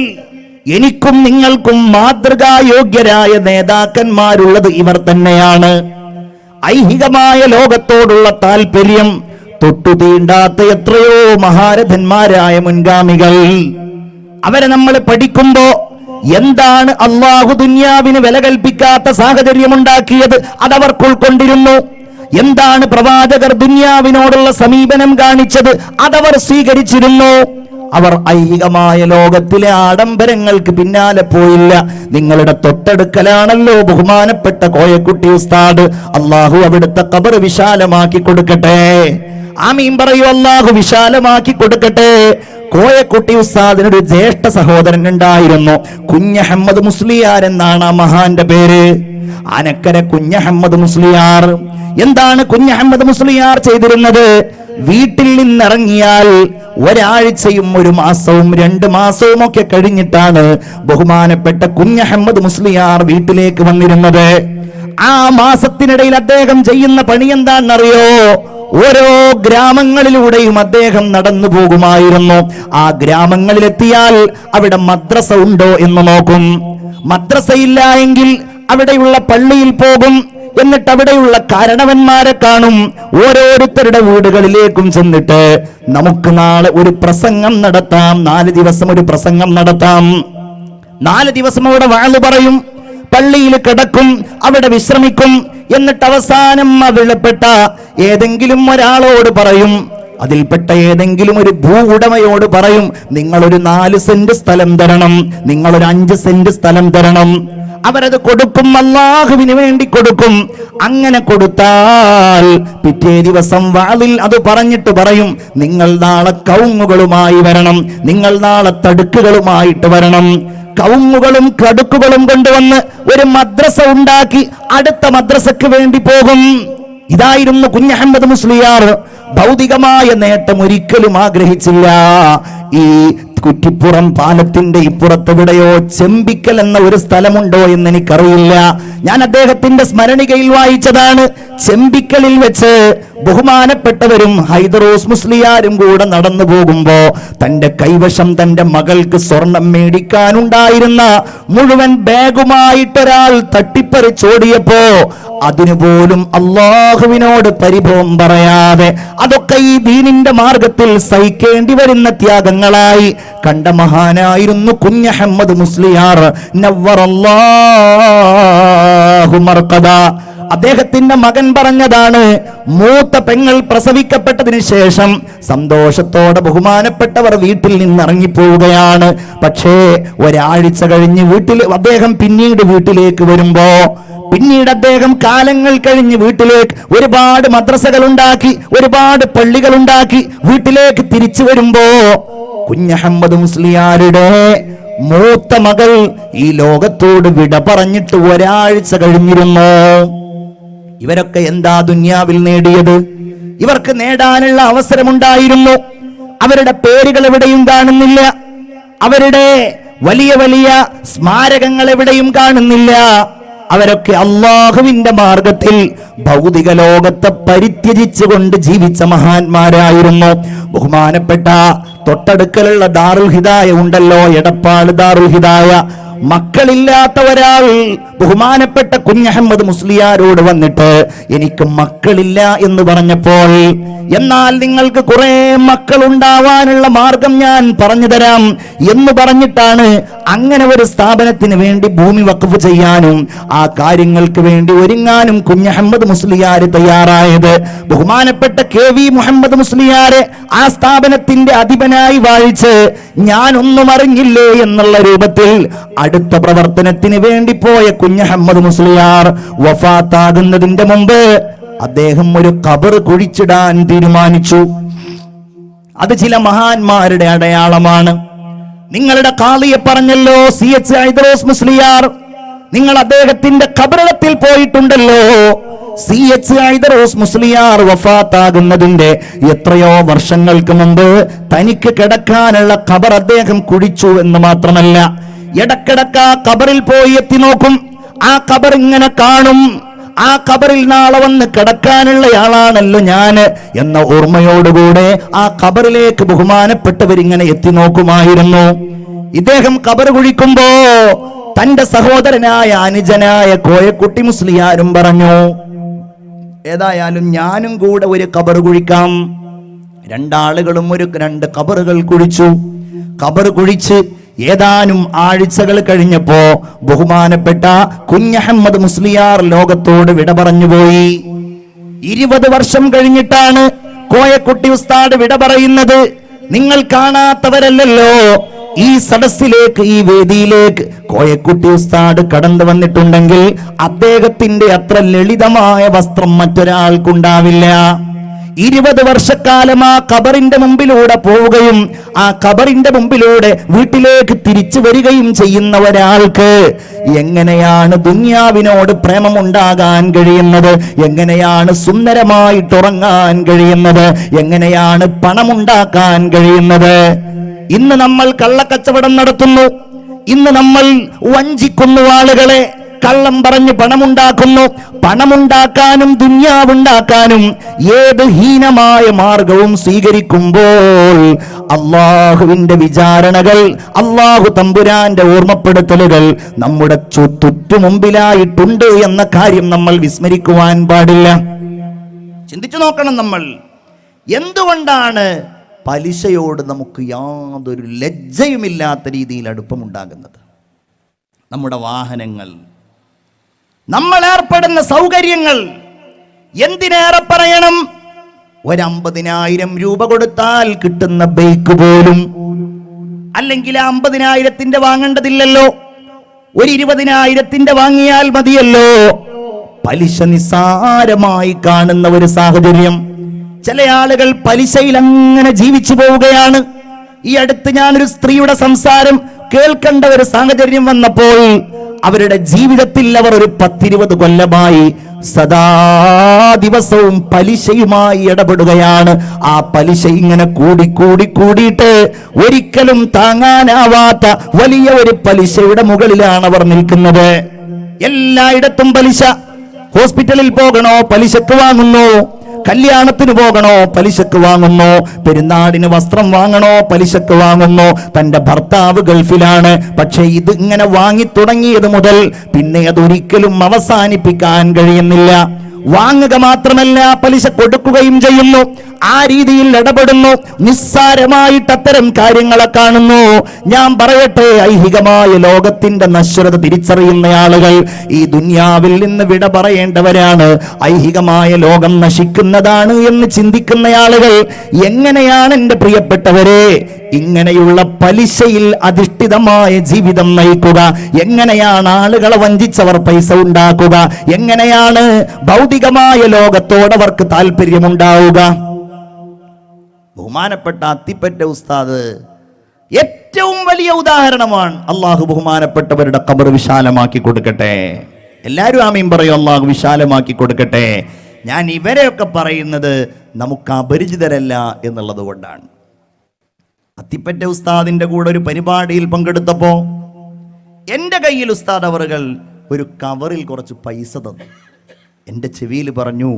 എനിക്കും നിങ്ങൾക്കും മാതൃകായോഗ്യരായ നേതാക്കന്മാരുള്ളത് ഇവർ തന്നെയാണ്. ഐഹികമായ ലോകത്തോടുള്ള താല്പര്യം തൊട്ടുതീണ്ടാത്ത എത്രയോ മഹാരഥന്മാരായ മുൻഗാമികൾ. അവരെ നമ്മൾ പഠിക്കുമ്പോ എന്താണ് അള്ളാഹു ദുനിയാവിന് വില കൽപ്പിക്കാത്ത സാഹചര്യം ഉണ്ടാക്കിയത്, അതവർക്ക് ഉൾക്കൊണ്ടിരുന്നു. എന്താണ് പ്രവാചകർ ദുനിയാവിനോടുള്ള സമീപനം കാണിച്ചത്, അതവർ സ്വീകരിച്ചിരുന്നു. അവർ ഐഹികമായ ലോകത്തിലെ ആഡംബരങ്ങൾക്ക് പിന്നാലെ പോയില്ല. നിങ്ങളുടെ തൊട്ടടുക്കലാണല്ലോ ബഹുമാനപ്പെട്ട കോയക്കുട്ടി ഉസ്താദ്. അള്ളാഹു അവിടുത്തെ ഖബർ വിശാലമാക്കി കൊടുക്കട്ടെ. ആമീൻ പറയൂ, അള്ളാഹു വിശാലമാക്കി കൊടുക്കട്ടെ. കോയക്കുട്ടി ഉസ്താദിനൊരു ജ്യേഷ്ഠ സഹോദരൻ ഉണ്ടായിരുന്നു, കുഞ്ഞഹമ്മദ് മുസ്ലിയാർ എന്നാണ് ആ മഹാന്റെ പേര്. ആനക്കര കുഞ്ഞഹമ്മദ് മുസ്ലിയാർ. എന്താണ് കുഞ്ഞഹമ്മദ് മുസ്ലിയാർ ചെയ്തിരുന്നത്? വീട്ടിൽ നിന്നിറങ്ങിയാൽ ഒരാഴ്ചയും 1 മാസവും 2 മാസവും ഒക്കെ കഴിഞ്ഞിട്ടാണ് ബഹുമാനപ്പെട്ട കുഞ്ഞഹമ്മദ് മുസ്ലിയാർ വീട്ടിലേക്ക് വന്നിരുന്നത്. ആ മാസത്തിനിടയിൽ അദ്ദേഹം ചെയ്യുന്ന പണി എന്താണെന്നറിയോ? ഓരോ ഗ്രാമങ്ങളിലൂടെയും അദ്ദേഹം നടന്നു പോകുമായിരുന്നു. ആ ഗ്രാമങ്ങളിലെത്തിയാൽ അവിടെ മദ്രസ ഉണ്ടോ എന്ന് നോക്കും. മദ്രസയില്ല എങ്കിൽ അവിടെയുള്ള പള്ളിയിൽ പോകും. എന്നിട്ട് അവിടെയുള്ള കാരണവന്മാരെ കാണും. ഓരോരുത്തരുടെ വീടുകളിലേക്കും ചെന്നിട്ട് നമുക്ക് നാളെ ഒരു പ്രസംഗം നടത്താം, 4 ദിവസം ഒരു പ്രസംഗം നടത്താം. 4 ദിവസം അവിടെ വാഴ് പറയും, പള്ളിയിൽ കിടക്കും, അവിടെ വിശ്രമിക്കും. എന്നിട്ട് അവസാനം അതിൽപ്പെട്ട ഏതെങ്കിലും ഒരാളോട് പറയും, അതിൽപ്പെട്ട ഏതെങ്കിലും ഒരു ഭൂ ഉടമയോട് പറയും, നിങ്ങളൊരു 4 സെന്റ് സ്ഥലം തരണം, നിങ്ങളൊരു 5 സെന്റ് സ്ഥലം തരണം. അവരത് കൊടുക്കും, അല്ലാഹുവിന് വേണ്ടി കൊടുക്കും. അങ്ങനെ കൊടുത്താൽ പിറ്റേ ദിവസം വാളിൽ അത് പറഞ്ഞിട്ട് പറയും, നിങ്ങൾ നാളെ കവുങ്ങുകളുമായി വരണം, നിങ്ങൾ നാളെ തടുക്കുകളുമായിട്ട് വരണം. കവുങ്ങുകളും കടുക്കുകളും കൊണ്ടുവന്ന് ഒരു മദ്രസ ഉണ്ടാക്കി അടുത്ത മദ്രസക്ക് വേണ്ടി പോകും. ഇതായിരുന്നു കുഞ്ഞഹമ്മദ് മുസ്ലിയാർ. ഭൗതികമായ നേട്ടം ഒരിക്കലും ആഗ്രഹിച്ചില്ല. ഈ കുറ്റിപ്പുറം പാലത്തിന്റെ ഇപ്പുറത്തെവിടെയോ ചെമ്പിക്കൽ എന്ന ഒരു സ്ഥലമുണ്ടോ എന്ന് എനിക്കറിയില്ല. ഞാൻ അദ്ദേഹത്തിന്റെ സ്മരണികയിൽ വായിച്ചതാണ്. ചെമ്പിക്കലിൽ വെച്ച് ബഹുമാനപ്പെട്ടവരും ഹൈദറൂസ് മുസ്ലിയാരും കൂടെ നടന്നു പോകുമ്പോ തന്റെ കൈവശം തന്റെ മകൾക്ക് സ്വർണം മേടിക്കാനുണ്ടായിരുന്ന മുഴുവൻ ബാഗുമായിട്ടൊരാൾ തട്ടിപ്പറിച്ചോടിയപ്പോ അതിനുപോലും അള്ളാഹുവിനോട് പരിഭവം പറയാതെ അതൊക്കെ ഈ ദീനിന്റെ മാർഗത്തിൽ സഹിക്കേണ്ടി വരുന്ന ത്യാഗങ്ങളായി കണ്ട മഹാനായിരുന്നു കുഞ്ഞഹമ്മദ് മുസ്ലിയാർ നവ്വറല്ലാഹു മർഖദ. അദ്ദേഹത്തിന്റെ മകൻ പറഞ്ഞതാണ്, മൂത്ത പെങ്ങൾ പ്രസവിക്കപ്പെട്ടതിന് ശേഷം സന്തോഷത്തോടെ ബഹുമാനപ്പെട്ടവർ വീട്ടിൽ നിന്ന് ഇറങ്ങിപ്പോവുകയാണ്. പക്ഷേ ഒരാഴ്ച കഴിഞ്ഞ് അദ്ദേഹം പിന്നീട് വീട്ടിലേക്ക് വരുമ്പോ, പിന്നീട് അദ്ദേഹം കാലങ്ങൾ കഴിഞ്ഞ് വീട്ടിലേക്ക് ഒരുപാട് മദ്രസകൾ ഉണ്ടാക്കി, ഒരുപാട് പള്ളികൾ ഉണ്ടാക്കി. വീട്ടിലേക്ക് തിരിച്ചു വരുമ്പോ കുഞ്ഞഹമ്മദ് മുസ്ലിയാരുടെ മൂത്ത മകൾ ഈ ലോകത്തോട് വിട പറഞ്ഞിട്ട് ഒരാഴ്ച കഴിഞ്ഞിരുന്നു. ഇവരൊക്കെ എന്താ ദുനിയാവിൽ നേടിയത്? ഇവർക്ക് നേടാനുള്ള അവസരമുണ്ടായിരുന്നു. അവരുടെ പേരുകൾ എവിടെയും കാണുന്നില്ല, അവരുടെ വലിയ വലിയ സ്മാരകങ്ങൾ എവിടെയും കാണുന്നില്ല. അവരൊക്കെ അള്ളാഹുവിന്റെ മാർഗത്തിൽ ഭൗതിക ലോകത്തെ പരിത്യജിച്ചുകൊണ്ട് ജീവിച്ച മഹാന്മാരായിരുന്നു. ബഹുമാനപ്പെട്ട തൊട്ടടുക്കലുള്ള ദാറുൽ ഹിദായ ഉണ്ടല്ലോ, എടപ്പാട് ദാറുൽ ഹിദായ, മക്കളില്ലാത്ത ഒരാൾ ബഹുമാനപ്പെട്ട കുഞ്ഞഹമ്മദ് മുസ്ലിയാരോട് വന്നിട്ട് എനിക്ക് മക്കളില്ല എന്ന് പറഞ്ഞപ്പോൾ, എന്നാൽ നിങ്ങൾക്ക് കുറെ മക്കൾ ഉണ്ടാവാനുള്ള മാർഗം ഞാൻ പറഞ്ഞു തരാം എന്ന് പറഞ്ഞിട്ടാണ് അങ്ങനെ ഒരു സ്ഥാപനത്തിന് വേണ്ടി ഭൂമി വഖഫ് ചെയ്യാനും ആ കാര്യങ്ങൾക്ക് വേണ്ടി ഒരുങ്ങാനും കുഞ്ഞഹമ്മദ് മുസ്ലിയാർ തയ്യാറായത്. ബഹുമാനപ്പെട്ട KV മുഹമ്മദ് മുസ്ലിയാരെ ആ സ്ഥാപനത്തിന്റെ അധിപനായി വാഴിച്ച് ഞാനൊന്നും അറിഞ്ഞില്ലേ എന്നുള്ള രൂപത്തിൽ അടുത്ത പ്രവർത്തനത്തിന് വേണ്ടി പോയ കുഞ്ഞഹമ്മദ് മുസ്ലിയാർ വഫാത്താകുന്നതിന്റെ മുമ്പ് അദ്ദേഹം ഒരു ഖബർ കുഴിച്ചിടാൻ തീരുമാനിച്ചു. അത് ചില മഹാന്മാരുടെ അടയാളമാണ്. നിങ്ങളുടെ ഖാളിയെ പറഞ്ഞല്ലോ, CH ഹൈദറൂസ് മുസ്ലിയാർ, നിങ്ങൾ അദ്ദേഹത്തിന്റെ ഖബറിടത്തിൽ പോയിട്ടുണ്ടല്ലോ. CH ഹൈദറൂസ് മുസ്ലിയാർ വഫാത്താകുന്നതിന്റെ എത്രയോ വർഷങ്ങൾക്ക് മുമ്പ് തനിക്ക് കിടക്കാനുള്ള ഖബർ അദ്ദേഹം കുഴിച്ചു എന്ന് മാത്രമല്ല, ഇടക്കിടക്ക് ആ ഖബറിൽ പോയി എത്തി നോക്കും. ആ ഖബർ ഇങ്ങനെ കാണും. ആ ഖബറിൽ നാളെ വന്ന് കിടക്കാനുള്ളയാളാണല്ലോ ഞാൻ എന്ന ഓർമ്മയോടുകൂടെ ആ ഖബറിലേക്ക് ബഹുമാനപ്പെട്ടവരിങ്ങനെ എത്തി നോക്കുമായിരുന്നു. ഇദ്ദേഹം ഖബർ കുഴിക്കുമ്പോ തന്റെ സഹോദരനായ അനുജനായ കോയക്കുട്ടി മുസ്ലിയാരും പറഞ്ഞു, ഏതായാലും ഞാനും കൂടെ ഒരു ഖബർ കുഴിക്കാം. രണ്ടാളുകളും 2 ഖബറുകൾ കുഴിച്ചു. ഖബർ കുഴിച്ച് ഏതാനും ആഴ്ചകൾ കഴിഞ്ഞപ്പോ ബഹുമാനപ്പെട്ട കുഞ്ഞഹമ്മദ് മുസ്ലിയാർ ലോകത്തോട് വിട പറഞ്ഞുപോയി. 20 വർഷം കഴിഞ്ഞിട്ടാണ് കോയക്കുട്ടി ഉസ്താദ് വിട പറയുന്നത്. നിങ്ങൾ കാണാത്തവരല്ലല്ലോ ഈ സദസ്സിലേക്ക്, ഈ വേദിയിലേക്ക് കോയക്കുട്ടി ഉസ്താദ് കടന്നു വന്നിട്ടുണ്ടെങ്കിൽ അദ്ദേഹത്തിന്റെ അത്ര ലളിതമായ വസ്ത്രം മറ്റൊരാൾക്കുണ്ടാവില്ല. 20 വർഷക്കാലം ആ ഖബറിന്റെ മുമ്പിലൂടെ പോവുകയും ആ ഖബറിന്റെ മുമ്പിലൂടെ വീട്ടിലേക്ക് തിരിച്ചു വരികയും ചെയ്യുന്ന ഒരാൾക്ക് എങ്ങനെയാണ് ദുനിയാവിനോട് പ്രേമമുണ്ടാകാൻ കഴിയുന്നത്? എങ്ങനെയാണ് സുന്ദരമായിട്ടുറങ്ങാൻ കഴിയുന്നത്? എങ്ങനെയാണ് പണമുണ്ടാക്കാൻ കഴിയുന്നത്? ഇന്ന് നമ്മൾ കള്ളക്കച്ചവടം നടത്തുന്നു, ഇന്ന് നമ്മൾ വഞ്ചിക്കുന്നു ആളുകളെ, കള്ളം പറഞ്ഞ് പണമുണ്ടാക്കുന്നു. പണമുണ്ടാക്കാനും ദുന്യാവുണ്ടാക്കാനും ഏത് ഹീനമായ മാർഗവും സ്വീകരിക്കുമ്പോൾ അള്ളാഹുവിന്റെ വിചാരണകൾ, അള്ളാഹു തമ്പുരാന്റെ ഓർമ്മപ്പെടുത്തലുകൾ നമ്മുടെ ചുറ്റുമുമ്പിലായിട്ടുണ്ട് എന്ന കാര്യം നമ്മൾ വിസ്മരിക്കുവാൻ പാടില്ല. ചിന്തിച്ചു നോക്കണം നമ്മൾ. എന്തുകൊണ്ടാണ് പലിശയോട് നമുക്ക് യാതൊരു ലജ്ജയുമില്ലാത്ത രീതിയിൽ അടുപ്പമുണ്ടാകുന്നത്? നമ്മുടെ വാഹനങ്ങൾ, നമ്മൾ ഏർപ്പെടുന്ന സൗകര്യങ്ങൾ, എന്തിനേറെ പറയണം, 50,000 രൂപ കൊടുത്താൽ കിട്ടുന്ന ബൈക്ക് പോലും, അല്ലെങ്കിൽ 50,000 വാങ്ങേണ്ടതില്ലല്ലോ, 20,000 വാങ്ങിയാൽ മതിയല്ലോ. പലിശ നിസ്സാരമായി കാണുന്ന ഒരു സാഹചര്യം. ചില ആളുകൾ പലിശയിൽ അങ്ങനെ ജീവിച്ചു പോവുകയാണ്. ഈ അടുത്ത് ഞാനൊരു സ്ത്രീയുടെ സംസാരം കേൾക്കേണ്ട ഒരു സാഹചര്യം വന്നപ്പോൾ അവരുടെ ജീവിതത്തിൽ അവർ ഒരു 10-20 കൊല്ലമായി സദാ ദിവസവും പലിശയുമായി ഇടപെടുകയാണ്. ആ പലിശ ഇങ്ങനെ കൂടിയിട്ട് ഒരിക്കലും താങ്ങാനാവാത്ത വലിയ ഒരു പലിശയുടെ മുകളിലാണ് അവർ നിൽക്കുന്നത്. എല്ലായിടത്തും പലിശ. ഹോസ്പിറ്റലിൽ പോകണോ, പലിശക്ക് വാങ്ങുന്നു. കല്യാണത്തിന് പോകണോ, പലിശക്ക് വാങ്ങുന്നു. പെരുന്നാളിന് വസ്ത്രം വാങ്ങണോ, പലിശക്ക് വാങ്ങുന്നു. തന്റെ ഭർത്താവ് ഗൾഫിലാണ്, പക്ഷെ ഇത് ഇങ്ങനെ വാങ്ങി തുടങ്ങിയത് മുതൽ പിന്നെ അതൊരിക്കലും അവസാനിപ്പിക്കാൻ കഴിയുന്നില്ല. വാങ്ങുക മാത്രമല്ല, പലിശ കൊടുക്കുകയും ചെയ്യുന്നു. ആ രീതിയിൽ ഇടപെടുന്നു. നിസ്സാരമായിട്ട് അത്തരം കാര്യങ്ങളെ കാണുന്നു. ഞാൻ പറയട്ടെ, ഐഹികമായ ലോകത്തിന്റെ നശ്വരത തിരിച്ചറിയുന്ന ആളുകൾ ഈ ദുനിയാവിൽ നിന്ന് വിട പറയേണ്ടവരാണ്. ഐഹികമായ ലോകം നശിക്കുന്നതാണ് എന്ന് ചിന്തിക്കുന്ന ആളുകൾ എങ്ങനെയാണ് എൻ്റെ പ്രിയപ്പെട്ടവരെ ഇങ്ങനെയുള്ള പലിശയിൽ അധിഷ്ഠിതമായ ജീവിതം നയിക്കുക? എങ്ങനെയാണ് ആളുകളെ വഞ്ചിച്ചവർ പൈസ ഉണ്ടാക്കുക? എങ്ങനെയാണ് ഭൗതികമായ ലോകത്തോടവർക്ക് താല്പര്യമുണ്ടാവുക? ബഹുമാനപ്പെട്ട അത്തിപ്പറ്റ ഉസ്താദ് ഏറ്റവും വലിയ ഉദാഹരണമാണ്. അള്ളാഹു ബഹുമാനപ്പെട്ടവരുടെ ഖബർ വിശാലമാക്കി കൊടുക്കട്ടെ. എല്ലാവരും ആമീൻ പറയും. അള്ളാഹു വിശാലമാക്കി കൊടുക്കട്ടെ. ഞാൻ ഇവരെയൊക്കെ പറയുന്നത് നമുക്ക് അപരിചിതരല്ല എന്നുള്ളത് കൊണ്ടാണ്. അത്തിപ്പറ്റ ഉസ്താദിന്റെ കൂടെ ഒരു പരിപാടിയിൽ പങ്കെടുത്തപ്പോ എൻ്റെ കയ്യിൽ ഉസ്താദ് അവറുകൾ ഒരു കവറിൽ കുറച്ച് പൈസ തന്നു. എൻ്റെ ചെവിയിൽ പറഞ്ഞു,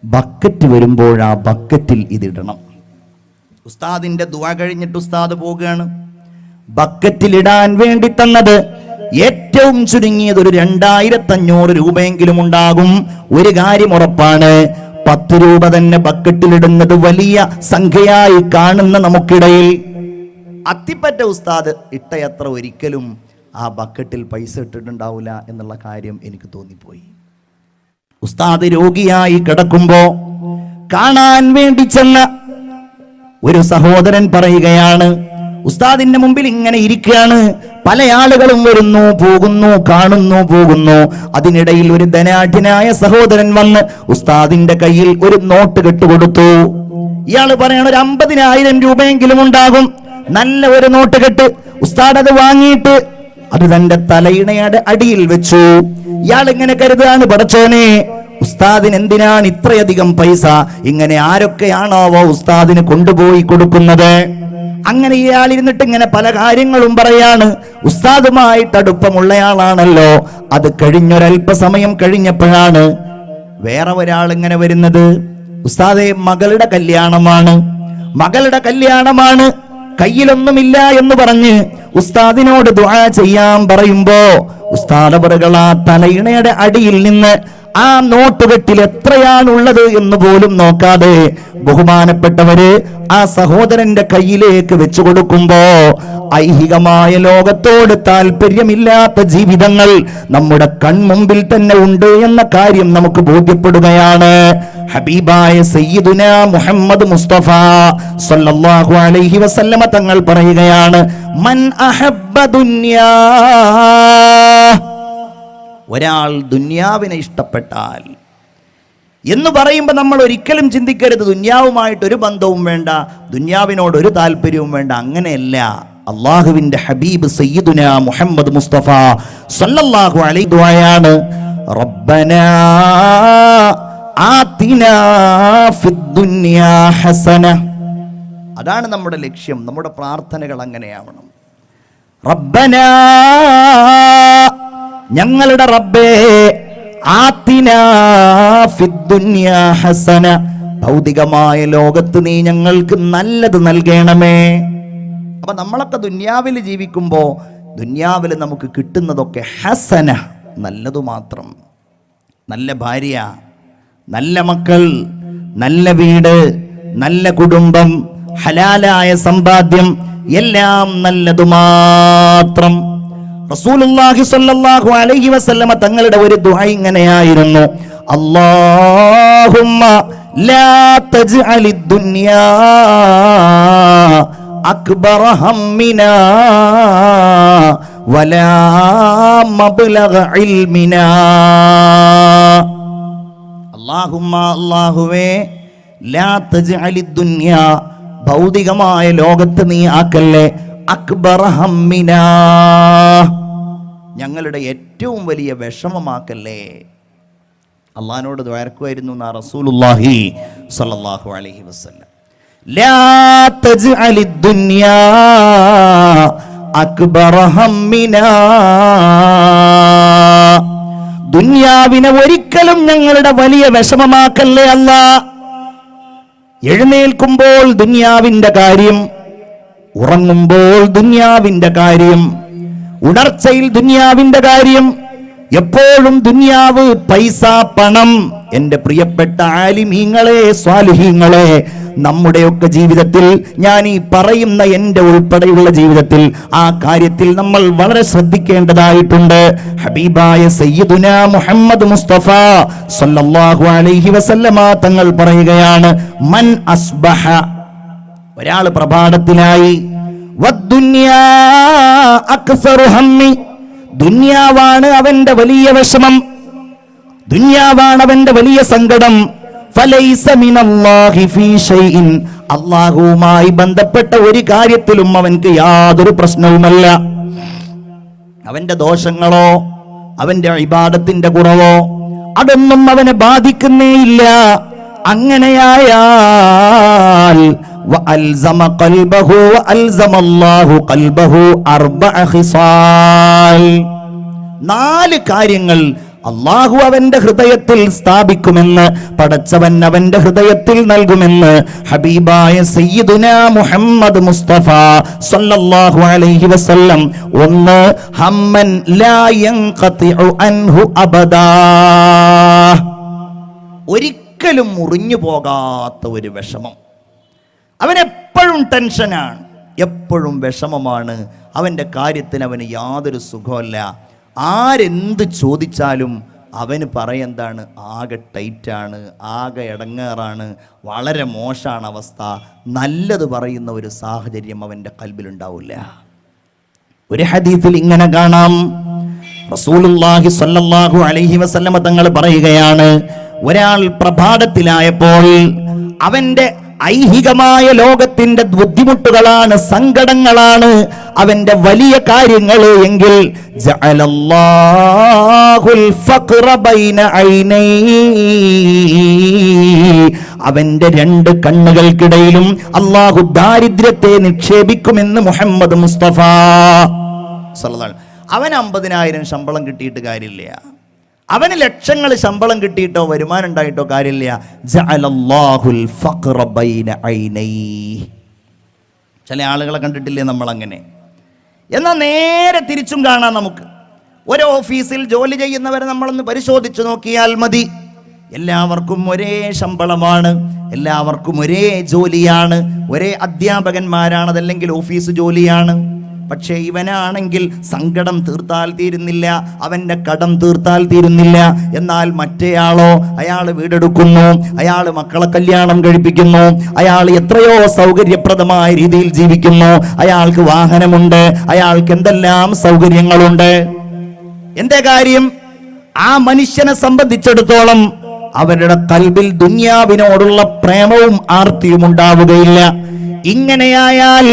ബക്കറ്റ് വരുമ്പോൾ ആ ബക്കറ്റിൽ ഇതിടണം. ഉസ്താദിന്റെ ദുആ കഴിഞ്ഞിട്ട് ഉസ്താദ് പോവുകയാണ്. ബക്കറ്റിലിടാൻ വേണ്ടി തന്നത് ഏറ്റവും ചുരുങ്ങിയത് ഒരു 2500 രൂപയെങ്കിലും ഉണ്ടാകും. ഒരു കാര്യം ഉറപ്പാണ്, 10 രൂപ തന്നെ ബക്കറ്റിലിടുന്നത് വലിയ സംഖ്യയായി കാണുന്ന നമുക്കിടയിൽ അത്തിപ്പറ്റ ഉസ്താദ് ഇട്ടയത്ര ഒരിക്കലും ആ ബക്കറ്റിൽ പൈസ ഇട്ടിട്ടുണ്ടാവില്ല എന്നുള്ള കാര്യം എനിക്ക് തോന്നിപ്പോയി. ഉസ്താദ് രോഗിയായി കിടക്കുമ്പോ കാണാൻ വേണ്ടി ചെന്ന ഒരു സഹോദരൻ പറയുകയാണ്, ഉസ്താദിന്റെ മുമ്പിൽ ഇങ്ങനെ ഇരിക്കുകയാണ്. പല ആളുകളും വരുന്നു പോകുന്നു, കാണുന്നു പോകുന്നു. അതിനിടയിൽ ഒരു ധനാഢ്യനായ സഹോദരൻ വന്ന് ഉസ്താദിന്റെ കയ്യിൽ ഒരു നോട്ട് കെട്ടുകൊടുത്തു. ഇയാള് പറയണ ഒരു 50,000 രൂപയെങ്കിലും ഉണ്ടാകും. നല്ല ഒരു നോട്ട് കെട്ട്. ഉസ്താദ് അത് വാങ്ങിയിട്ട് അത് തന്റെ തലയിണയുടെ അടിയിൽ വെച്ചു. ഇയാൾ ഇങ്ങനെ കരുതാണ്, പടച്ചോനെ ഉസ്താദിന് എന്തിനാണ് ഇത്രയധികം പൈസ? ഇങ്ങനെ ആരൊക്കെയാണോ ഉസ്താദിന് കൊണ്ടുപോയി കൊടുക്കുന്നത്? അങ്ങനെ ഇയാൾ ഇരുന്നിട്ട് ഇങ്ങനെ പല കാര്യങ്ങളും പറയാണ്. ഉസ്താദുമായിട്ട് അടുപ്പമുള്ളയാളാണല്ലോ. അത് കഴിഞ്ഞൊരല്പസമയം കഴിഞ്ഞപ്പോഴാണ് വേറെ ഒരാൾ ഇങ്ങനെ വരുന്നത്. ഉസ്താദെ, മകളുടെ കല്യാണമാണ്, കയ്യിലൊന്നുമില്ല എന്ന് പറഞ്ഞ് ഉസ്താദിനോട് ദുആ ചെയ്യാൻ പറയുമ്പോ ഉസ്താദ് അവറുകൾ ആ തലയിണയുടെ അടിയിൽ നിന്ന് ആ നോട്ടുകെട്ടിൽ എത്രയാണുള്ളത് എന്ന് പോലും നോക്കാതെ ബഹുമാനപ്പെട്ടവര് ആ സഹോദരന്റെ കയ്യിലേക്ക് വെച്ചു കൊടുക്കുമ്പോ ഐഹികമായ ലോകത്തോട് താല്പര്യമില്ലാത്ത ജീവിതങ്ങൾ നമ്മുടെ കൺമുമ്പിൽ തന്നെ ഉണ്ട് എന്ന കാര്യം നമുക്ക് ബോധ്യപ്പെടുകയാണ്. ഹബീബായ സയ്യിദുനാ മുഹമ്മദ് മുസ്തഫ സല്ലല്ലാഹു അലൈഹി വസല്ലമ തങ്ങൾ പറയുകയാണ്, മൻ അഹബ്ബ ദുനിയാ, ഒരാൾ ദുനിയാവിനെ ഇഷ്ടപ്പെട്ടാൽ, എന്ന് പറയുമ്പോൾ നമ്മൾ ഒരിക്കലും ചിന്തിക്കരുത് ദുന്യാവുമായിട്ട് ഒരു ബന്ധവും വേണ്ട, ദുന്യാവിനോട് ഒരു താല്പര്യവും വേണ്ട. അങ്ങനെയല്ല. അള്ളാഹുവിന്റെ ഹബീബ് സയ്യിദുനാ മുഹമ്മദ് മുസ്തഫ സല്ലല്ലാഹു അലൈഹി ദുആയാണ്, റബ്ബനാ ആതിനാ ഫിദ്ദുനിയാ ഹസന. അതാണ് നമ്മുടെ ലക്ഷ്യം. നമ്മുടെ പ്രാർത്ഥനകൾ അങ്ങനെയാവണം. റബ്ബനാ, ഞങ്ങളുടെ റബ്ബേ, ആതിനാ ഫിദ്ദുനിയാ ഹസന, ഭൗതികമായ ലോകത്ത് നീ ഞങ്ങൾക്ക് നല്ലത് നൽകണമേ. അപ്പൊ നമ്മളൊക്കെ ദുന്യാവിൽ ജീവിക്കുമ്പോൾ ദുന്യാവിൽ നമുക്ക് കിട്ടുന്നതൊക്കെ ഹസന, നല്ലതു മാത്രം. നല്ല ഭാര്യ, നല്ല മക്കൾ, നല്ല വീട്, നല്ല കുടുംബം, ഹലാലായ സമ്പാദ്യം, എല്ലാം നല്ലതു മാത്രം. റസൂലുള്ളാഹി സ്വല്ലല്ലാഹു അലൈഹി വസല്ലമ തങ്ങളുടെ ഒരു ദുആ ഇങ്ങനെയായിരുന്നു, അല്ലാഹുമ്മ ലാ തജ്അലിദ് ദുനിയാ അക്ബറ ഹമ്മിനാ വലാ മബ്ലഗ ഇൽമിനാ. അല്ലാഹുമ്മ, അല്ലാഹുവേ, ലാ തജ്അലിദ് ദുനിയാ, ഭൗതികമായ ലോകത്ത് നീ ആക്കല്ലേ, അക്ബറ ഹമ്മിനാ, ഞങ്ങളുടെ ഏറ്റവും വലിയ വിഷമമാക്കല്ലേ. അള്ളാഹിനോട് ദ്വാരക്കുമായിരുന്നു റസൂലുള്ളാഹി സ്വല്ലല്ലാഹു അലൈഹി വസല്ലം. ലാ തജ്അലിദ് ദുനിയാ അക്ബറ ഹമ്മിനാ, ദുനിയാവിനെ ഒരിക്കലും ഞങ്ങളുടെ വലിയ വിഷമമാക്കല്ലേ അല്ലാ. എഴുന്നേൽക്കുമ്പോൾ ദുനിയാവിന്റെ കാര്യം, ഉറങ്ങുമ്പോൾ ദുനിയാവിന്റെ കാര്യം, ഉണർച്ചയിൽ ദുനിയാവിന്റെ കാര്യം, എപ്പോഴും ദുനിയാവ്, പൈസ, പണം. എന്റെ പ്രിയപ്പെട്ട ആലിമീങ്ങളെ, സ്വാലിഹീങ്ങളെ, നമ്മുടെയൊക്കെ ജീവിതത്തിൽ, ഞാൻ ഈ പറയുന്ന എന്റെ ഉൾപ്പെടെയുള്ള ജീവിതത്തിൽ ആ കാര്യത്തിൽ നമ്മൾ വളരെ ശ്രദ്ധിക്കേണ്ടതായിട്ടുണ്ട്. ഹബീബായ സയ്യിദുനാ മുഹമ്മദ് മുസ്തഫ സല്ലല്ലാഹു അലൈഹി വസല്ലമ തങ്ങൾ പറയുകയാണ്, മൻ അസ്ബഹ, ഒരാൾ പ്രഭാതത്തിലായി, വദ്ദുനിയാ അക്സറു ഹമ്മി, ദുനിയാവാണ് അവന്റെ വലിയ വിഷമം, ദുനിയാവാണ് അവന്റെ വലിയ സങ്കടം, ഫലൈസ മിനല്ലാഹി ഫീ ഷൈഇൻ, അല്ലാഹുവുമായി ബന്ധപ്പെട്ട ഒരു കാര്യത്തിലും അവൻക്ക് യാതൊരു പ്രശ്നവുമല്ല. അവന്റെ ദോഷങ്ങളോ അവന്റെ ഇബാദത്തിന്റെ കുറവോ അതൊന്നും അവനെ ബാധിക്കുന്നേയില്ല. അങ്ങനെയായാൽ വഅൽസമ ഖൽബഹു വഅൽസമല്ലാഹു ഖൽബഹു അർബഅ ഖിസാൽ, 4 കാര്യങ്ങൾ അല്ലാഹു അവന്റെ ഹൃദയത്തിൽ സ്ഥാപിക്കുമെന്ന്, പടച്ചവൻ അവന്റെ ഹൃദയത്തിൽ നൽകുമെന്ന് ഹബീബായ സയ്യിദുനാ മുഹമ്മദ് മുസ്തഫ സല്ലല്ലാഹു അലൈഹി വസല്ലം. 1, ഹമ്മൻ ലാ യൻഖതിഉ അൻഹു അബദാ, ഒരിക്കലും മുറിഞ്ഞു പോകാത്ത ഒരു വിഷമം. അവനെപ്പോഴും ടെൻഷനാണ്, എപ്പോഴും വിഷമമാണ്, അവന്റെ കാര്യത്തിന് അവന് യാതൊരു സുഖമല്ല. ആരെന്ത് ചോദിച്ചാലും അവന് പറയെന്താണ്, ആകെ ടൈറ്റാണ്, ആകെ ഇടങ്ങേറാണ്, വളരെ മോശമാണ് അവസ്ഥ. നല്ലത് പറയുന്ന ഒരു സാഹചര്യം അവൻ്റെ കൽബിലുണ്ടാവില്ല. ഒരു ഹദീസിൽ ഇങ്ങനെ കാണാം, റസൂലുള്ളാഹി സ്വല്ലല്ലാഹു അലൈഹി വസല്ലമ തങ്ങൾ പറയുകയാണ്, ഒരാൾ പ്രഭാതത്തിലായപ്പോൾ അവന്റെ ഐഹികമായ ലോകത്തിന്റെ ബുദ്ധിമുട്ടുകളാണ്, സങ്കടങ്ങളാണ് അവന്റെ വലിയ കാര്യങ്ങൾ എങ്കിൽ, ജഅലല്ലാഹുൽ ഫഖ്റ ബൈന ഐനൈഹി, അവന്റെ 2 കണ്ണുകൾക്കിടയിലും അല്ലാഹു ദാരിദ്ര്യത്തെ നിക്ഷേപിക്കുമെന്ന് മുഹമ്മദ് മുസ്തഫ സല്ലല്ലാഹു അലൈഹി. അവന് 50,000 ശമ്പളം കിട്ടിയിട്ട് കാര്യമില്ല, അവന് ലക്ഷങ്ങൾ ശമ്പളം കിട്ടിയിട്ടോ വരുമാനം ഉണ്ടായിട്ടോ കാര്യമില്ല. ജഅലല്ലാഹുൽ ഫഖ്റ ബൈന ഐനൈഹി. ചില ആളുകളെ കണ്ടിട്ടില്ലേ നമ്മൾ അങ്ങനെ. എന്നാൽ നേരെ തിരിച്ചും കാണാം നമുക്ക്. ഒരു ഓഫീസിൽ ജോലി ചെയ്യുന്നവരെ നമ്മളൊന്ന് പരിശോധിച്ചു നോക്കിയാൽ മതി. എല്ലാവർക്കും ഒരേ ശമ്പളമാണ്, എല്ലാവർക്കും ഒരേ ജോലിയാണ്, ഒരേ അധ്യാപകന്മാരാണ്, അതല്ലെങ്കിൽ ഓഫീസ് ജോലിയാണ്. പക്ഷേ ഇവനാണെങ്കിൽ സങ്കടം തീർത്താൽ തീരുന്നില്ല, അവൻ്റെ കടം തീർത്താൽ തീരുന്നില്ല. എന്നാൽ മറ്റേയാളോ, അയാൾ വീടെടുക്കുന്നു, അയാൾ മക്കളെ കല്യാണം കഴിപ്പിക്കുന്നു, അയാൾ എത്രയോ സൗകര്യപ്രദമായ രീതിയിൽ ജീവിക്കുന്നു, അയാൾക്ക് വാഹനമുണ്ട്, അയാൾക്ക് എന്തെല്ലാം സൗകര്യങ്ങളുണ്ട്. എന്തേ കാര്യം? ആ മനുഷ്യനെ സംബന്ധിച്ചിടത്തോളം അവരുടെ കൽബിൽ ദുനിയാവിനോടുള്ള പ്രേമവും ആർത്തിയും ഉണ്ടാവുകയില്ല. ഇങ്ങനെയായാൽ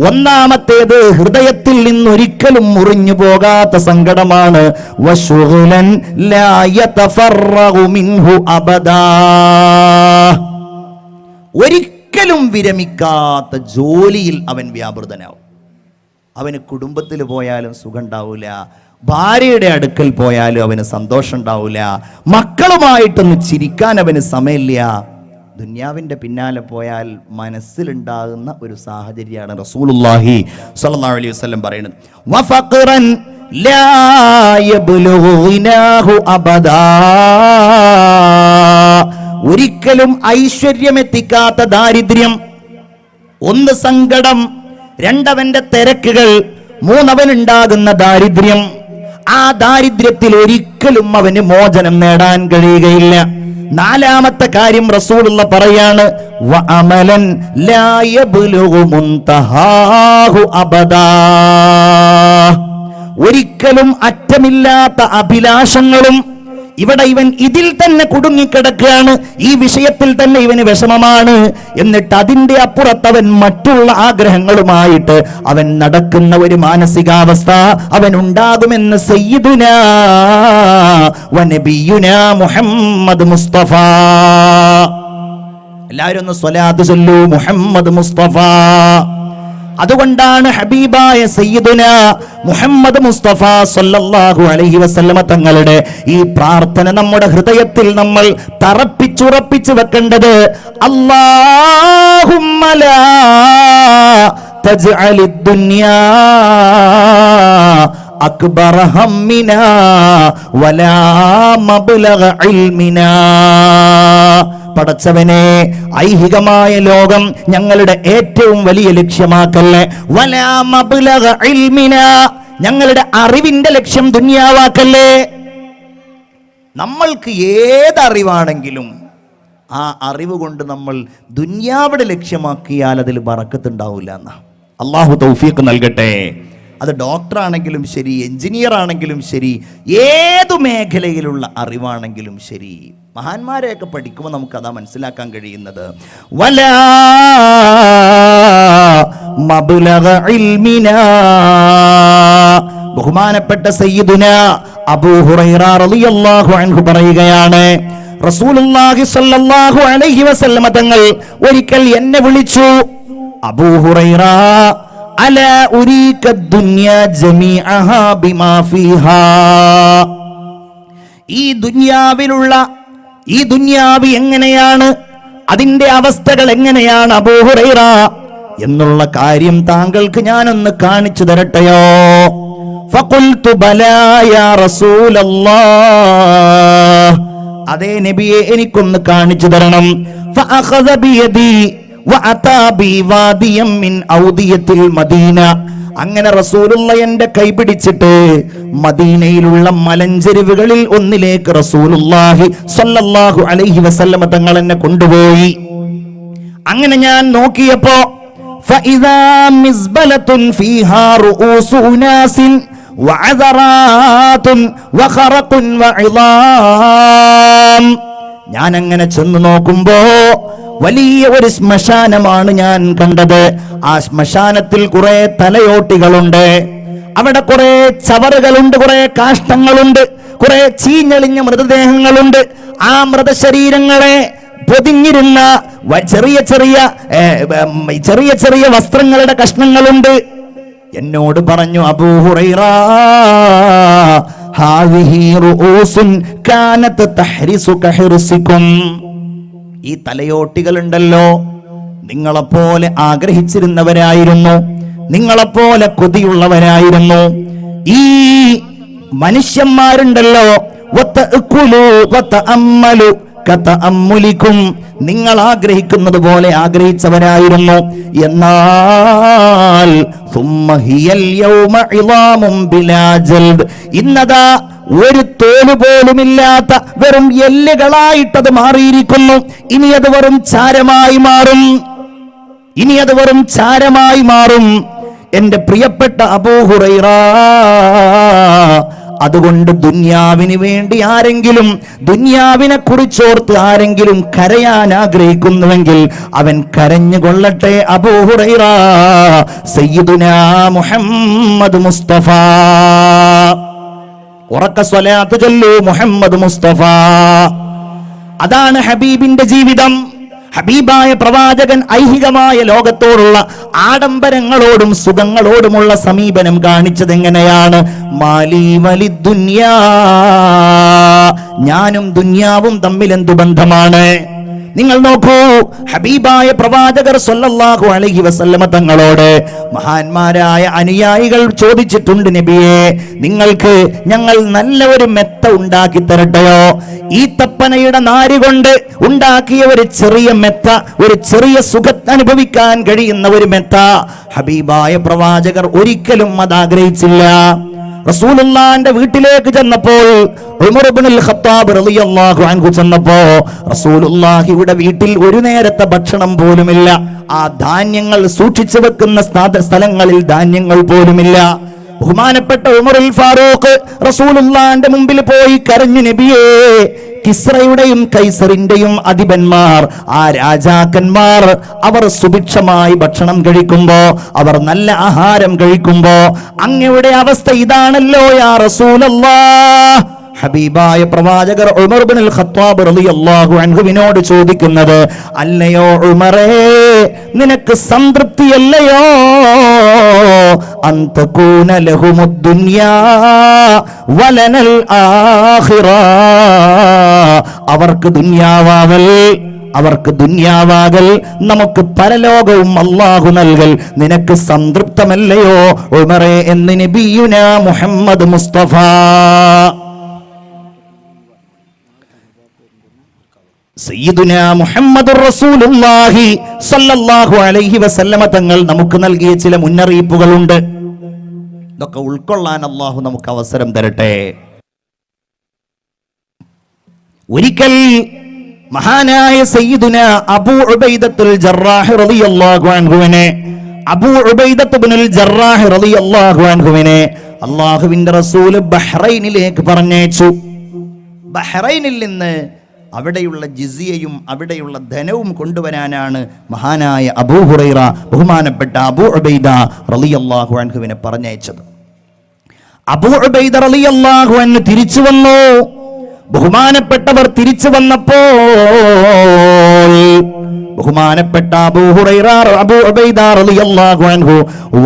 ഒന്നാമത്തേത് ഹൃദയത്തിൽ നിന്നൊരിക്കലും മുറിഞ്ഞു പോകാത്ത സങ്കടമാണ്. വശുഗ്ലൻ ലാ യതഫറഗു മിൻഹു അബദാ, ഒരിക്കലും വിരമിക്കാത്ത ജോലിയിൽ അവൻ വ്യാപൃതനാവും. അവന് കുടുംബത്തിൽ പോയാലും സുഖം ഉണ്ടാവില്ല, ഭാര്യയുടെ അടുക്കൽ പോയാലും അവന് സന്തോഷം ഉണ്ടാവില്ല, മക്കളുമായിട്ടൊന്ന് ചിരിക്കാൻ അവന് സമയമില്ല. ദുന്യാവിൻ്റെ പിന്നാലെ പോയാൽ മനസ്സിലുണ്ടാകുന്ന ഒരു സാഹചര്യമാണ് റസൂലുള്ളാഹി സ്വല്ലല്ലാഹു അലൈഹി വസല്ലം പറയുന്നത്. വഫഖറൻ ലാ യബ്ലുഗു ഗിനാഹു അബദാ, ഒരിക്കലും ഐശ്വര്യമെത്തിക്കാത്ത ദാരിദ്ര്യം. ഒന്ന് സങ്കടം, രണ്ടവന്റെ തിരക്കുകൾ, മൂന്നവനുണ്ടാകുന്ന ദാരിദ്ര്യം. ആ ദാരിദ്ര്യത്തിൽ ഒരിക്കലും അവന് മോചനം നേടാൻ കഴിയുകയില്ല. നാലാമത്തെ കാര്യം റസൂലുള്ള പറയാണ്, വഅമലൻ ലാ യബ്ലുഗു മുൻതഹാഹു അബദാ, ഒരിക്കലും അറ്റമില്ലാത്ത അഭിലാഷങ്ങളും. ഇവിടെ ഇവൻ ഇതിൽ തന്നെ കുടുങ്ങിക്കിടക്കുകയാണ്, ഈ വിഷയത്തിൽ തന്നെ ഇവന് വിഷമമാണ്. എന്നിട്ട് അതിന്റെ അപ്പുറത്തവൻ മറ്റുള്ള ആഗ്രഹങ്ങളുമായിട്ട് അവൻ നടക്കുന്ന ഒരു മാനസികാവസ്ഥ അവൻ ഉണ്ടാകുമെന്ന് സയ്യിദുനാ വ നബിയുനാ മുഹമ്മദ് മുസ്തഫ. എല്ലാവരും ഒന്ന് സ്വലാത്ത് ചൊല്ലൂ, മുഹമ്മദ് മുസ്തഫ. അതുകൊണ്ടാണ് ഹബീബായ സയ്യിദുന മുഹമ്മദ് മുസ്തഫ സല്ലല്ലാഹു അലൈഹി വസല്ലമ തങ്ങളുടെ ഈ പ്രാർത്ഥന നമ്മുടെ ഹൃദയത്തിൽ നമ്മൾ തറപ്പിച്ചുറപ്പിച്ചു വെക്കേണ്ടത്. അല്ലാഹുമ്മ ലാ തജ്അലിദ് ദുനിയാ അക്ബറ ഹമ്മിനാ വലാ മബ്ലഗ ഇൽമിനാ. പടച്ചവനെ, ഐഹികമായ ലോകം ഞങ്ങളുടെ ഏറ്റവും വലിയ ലക്ഷ്യമാക്കല്ലേ. വലാ മബ്ലഗ ഇൽമിനാ, ഞങ്ങളുടെ അറിവിന്റെ ലക്ഷ്യം ദുനിയാവാക്കല്ലേ. നമ്മൾക്ക് ഏതറിവാണെങ്കിലും ആ അറിവ് കൊണ്ട് നമ്മൾ ദുനിയാവിടെ ലക്ഷ്യമാക്കിയാൽ അതിൽ ബറക്കത്തുണ്ടാവില്ല എന്നാ. അള്ളാഹു തൗഫീഖ് നൽകട്ടെ. അത് ഡോക്ടറാണെങ്കിലും ശരി, എഞ്ചിനീയർ ആണെങ്കിലും ശരി, ഏതു മേഖലയിലുള്ള അറിവാണെങ്കിലും ശരി, മഹാന്മാരെയൊക്കെ പഠിക്കുമ്പോൾ നമുക്കതാ മനസ്സിലാക്കാൻ കഴിയുന്നത്. വലാ മബ്ലഗ ഇൽമിനാ, ബഹുമാനപ്പെട്ട സയ്യിദുന അബൂ ഹുറൈറ റളിയല്ലാഹു അൻഹു പറയുകയാണ്, റസൂലുള്ളാഹി സ്വല്ലല്ലാഹു അലൈഹി വസല്ലമ തങ്ങൾ ഒരിക്കൽ എന്നെ വിളിച്ചു, അബൂ ഹുറൈറ അലാ ഉരീക ദുനിയ ജമീഅഹാ ബിമാ ഫീഹാ, ഈ ദുനിയാവ് എങ്ങനെയാണ്, അതിന്റെ അവസ്ഥകൾ എങ്ങനെയാണ് അബൂ ഹുറൈറ എന്നുള്ള കാര്യം താങ്കൾക്ക് ഞാനൊന്ന് കാണിച്ചു തരട്ടെയോ? ഫഖുൽതു ബലാ യാ റസൂലല്ലാഹ്, അതേ നബിയെ എനിക്കൊന്ന് കാണിച്ചു തരണം. ഫഅഖദ ബിയദി വഅതാ ബി വാദിയം മിൻ ഔദിയത്തിൽ മദീന, അങ്ങനെ റസൂലുള്ള എന്റെ കൈപിടിച്ചിട്ട് മദീനയിലുള്ള മലഞ്ചെരിവുകളിൽ ഒന്നിലേക്ക് റസൂലുള്ളാഹി സ്വല്ലല്ലാഹു അലൈഹി വസല്ലമ തങ്ങൾ എന്നെ കൊണ്ടുപോയി. അങ്ങനെ ഞാൻ നോക്കിയപ്പോ ഫഇദാ മിസ്ബലത്തുൻ ഫീഹാ റൂസു ഉനാസിൻ വഅദറാത്തുൻ വഖറഖുൻ വഇളാം. ഞാൻ അങ്ങനെ ചെന്ന് നോക്കുമ്പോ വലിയ ഒരു ശ്മശാനമാണ് ഞാൻ കണ്ടത്. ആ ശ്മശാനത്തിൽ കുറെ തലയോട്ടികളുണ്ട്, അവിടെ കുറെ ചവറുകളുണ്ട്, കുറെ കാഷ്ടങ്ങളുണ്ട്, കുറെ ചീഞ്ഞളിഞ്ഞ മൃതദേഹങ്ങളുണ്ട്. ആ മൃതശരീരങ്ങളെ പൊതിഞ്ഞിരുന്ന ചെറിയ ചെറിയ വസ്ത്രങ്ങളുടെ കഷ്ണങ്ങളുണ്ട്. എന്നോട് പറഞ്ഞു, അബൂ ഹുറൈറ ഹാദിഹി റൂസുൻ കാനത് തഹ്രിസുക ഹിർസികും, ഈ തലയോട്ടികളുണ്ടല്ലോ, നിങ്ങളെപ്പോലെ ആഗ്രഹിച്ചിരുന്നവരായിരുന്നു, നിങ്ങളെപ്പോലെ കൊതിയുള്ളവരായിരുന്നു. ഈ മനുഷ്യന്മാരുണ്ടല്ലോ, നിങ്ങൾ ആഗ്രഹിക്കുന്നത് പോലെ ആഗ്രഹിച്ചവരായിരുന്നു. എന്നാൽ ഇന്നതാ ഒരു തോല് പോലുമില്ലാത്ത വെറും എല്ലുകളായിട്ടത് മാറിയിരിക്കുന്നു. ഇനി അത് വെറും ചാരമായി മാറും. എന്റെ പ്രിയപ്പെട്ട അബൂ ഹുറൈറ, അതുകൊണ്ട് ദുന്യാവിന് വേണ്ടി ആരെങ്കിലും, ദുന്യാവിനെ കുറിച്ചോർത്ത് ആരെങ്കിലും കരയാൻ ആഗ്രഹിക്കുന്നുവെങ്കിൽ അവൻ കരഞ്ഞുകൊള്ളട്ടെ. അബൂ ഹുറൈറ സയ്യിദുനാ മുഹമ്മദ് മുസ്തഫ, ഉറക്ക സ്വലാത്ത് ചൊല്ലൂ മുഹമ്മദ് മുസ്തഫ. അതാണ് ഹബീബിന്റെ ജീവിതം. ഹബീബായ പ്രവാചകൻ ഐഹികമായ ലോകത്തോടുള്ള ആഡംബരങ്ങളോടും സുഖങ്ങളോടുമുള്ള സമീപനം കാണിച്ചത് എങ്ങനെയാണ്? മാലി വലി ദുനിയാ, ഞാനും ദുനിയാവും തമ്മിൽ എന്തു ബന്ധമാണ്? നിങ്ങൾ നോക്കൂ, ഹബീബായ പ്രവാചകർ സ്വല്ലല്ലാഹു അലൈഹി വസല്ലമ തങ്ങളോട് മഹാന്മാരായ അനുയായികൾ ചോദിച്ചിട്ടുണ്ട്, നബിയെ നിങ്ങൾക്ക് ഞങ്ങൾ നല്ല ഒരു മെത്ത ഉണ്ടാക്കി തരട്ടെയോ? ഈത്തപ്പനയുടെ നാര് കൊണ്ട് ഉണ്ടാക്കിയ ഒരു ചെറിയ മെത്ത, ഒരു ചെറിയ സുഖം അനുഭവിക്കാൻ കഴിയുന്ന ഒരു മെത്ത. ഹബീബായ പ്രവാചകർ ഒരിക്കലും അത് ആഗ്രഹിച്ചില്ല. റസൂലുള്ളാഹിന്റെ വീട്ടിലേക്ക് ചെന്നപ്പോൾ, ഉമർ ഇബ്നുൽ ഖത്താബ് റളിയല്ലാഹു അൻഹു ചെന്നപ്പോ, റസൂലുള്ളാഹിയുടെ വീട്ടിൽ ഒരു നേരത്തെ ഭക്ഷണം പോലുമില്ല. ആ ധാന്യങ്ങൾ സൂക്ഷിച്ചു വെക്കുന്ന സ്ഥലങ്ങളിൽ ധാന്യങ്ങൾ പോലുമില്ല. ബഹുമാനപ്പെട്ട ഉമറുൽ ഫാറൂഖ് റസൂലുള്ളാഹിന്റെ മുമ്പിൽ പോയി കരഞ്ഞു, നബിയേ, കിസ്റയുടെയും കൈസറിന്റെയും അധിപന്മാർ, ആ രാജാക്കന്മാർ, അവർ സുഭിക്ഷമായി ഭക്ഷണം കഴിക്കുമ്പോ, അവർ നല്ല ആഹാരം കഴിക്കുമ്പോ അങ്ങയുടെ അവസ്ഥ ഇതാണല്ലോ യാ റസൂലല്ലാഹ്. ഹബീബായ പ്രവാചകർ ഉമർ ഇബ്നുൽ ഖത്താബ് റളിയല്ലാഹു അൻഹുവിനോട് ചോദിക്കുന്നത്, അല്ലയോ ഉമറേ, നിനക്ക് സംതൃപ്തിയല്ലയോ? അന്തകൂന ലഹുമുദ് ദുനിയാ വലനൽ ആഖിറ, അവർക്ക് ദുന്യാവാകൽ നമുക്ക് പരലോകവും അല്ലാഹു നൽകൽ നിനക്ക് സംതൃപ്തമല്ലയോ ഉമറേ എന്ന് നബിയുനാ മുഹമ്മദ് മുസ്തഫ സയ്യിദുനാ മുഹമ്മദുർ റസൂലുള്ളാഹി സ്വല്ലല്ലാഹു അലൈഹി വസല്ലമ തങ്ങൾ നമുക്ക് നൽകിയ ചില മുന്നറിയിപ്പുകളുണ്ട്. ഇതൊക്കെ ഉൾക്കൊള്ളാൻ അല്ലാഹു നമുക്ക് അവസരം തരട്ടെ. ഒരിക്കൽ മഹാനായ സയ്യിദുനാ അബൂ ഉബൈദത്തുൽ ജറാഹ് റളിയല്ലാഹു അൻഹുവിനെ, അബൂ ഉബൈദത്ത് ഇബ്നുൽ ജറാഹ് റളിയല്ലാഹു അൻഹുവിനെ അല്ലാഹുവിന്റെ റസൂൽ ബഹ്റൈനിലേക്ക് പറഞ്ഞയച്ചു. ബഹ്റൈനിൽ നിന്ന് അവിടെയുള്ള ജിസിയയും അവിടെയുള്ള ധനവും കൊണ്ടുവരാനാണ് മഹാനായ അബൂ ഹുറൈറ, ബഹുമാനപ്പെട്ട അബൂ ഉബൈദ റളിയല്ലാഹു അൻഹുവിനെ പറഞ്ഞയച്ചത്. അബൂ ഉബൈദ റളിയല്ലാഹു അൻഹു തിരിച്ചു വന്നു. ബഹുമാനപ്പെട്ടവർ തിരിച്ചു വന്നപ്പോൾ ബഹുമാനപ്പെട്ട അബൂ ഹുറൈറ അബൂ ഉബൈദ റളിയല്ലാഹു അൻഹു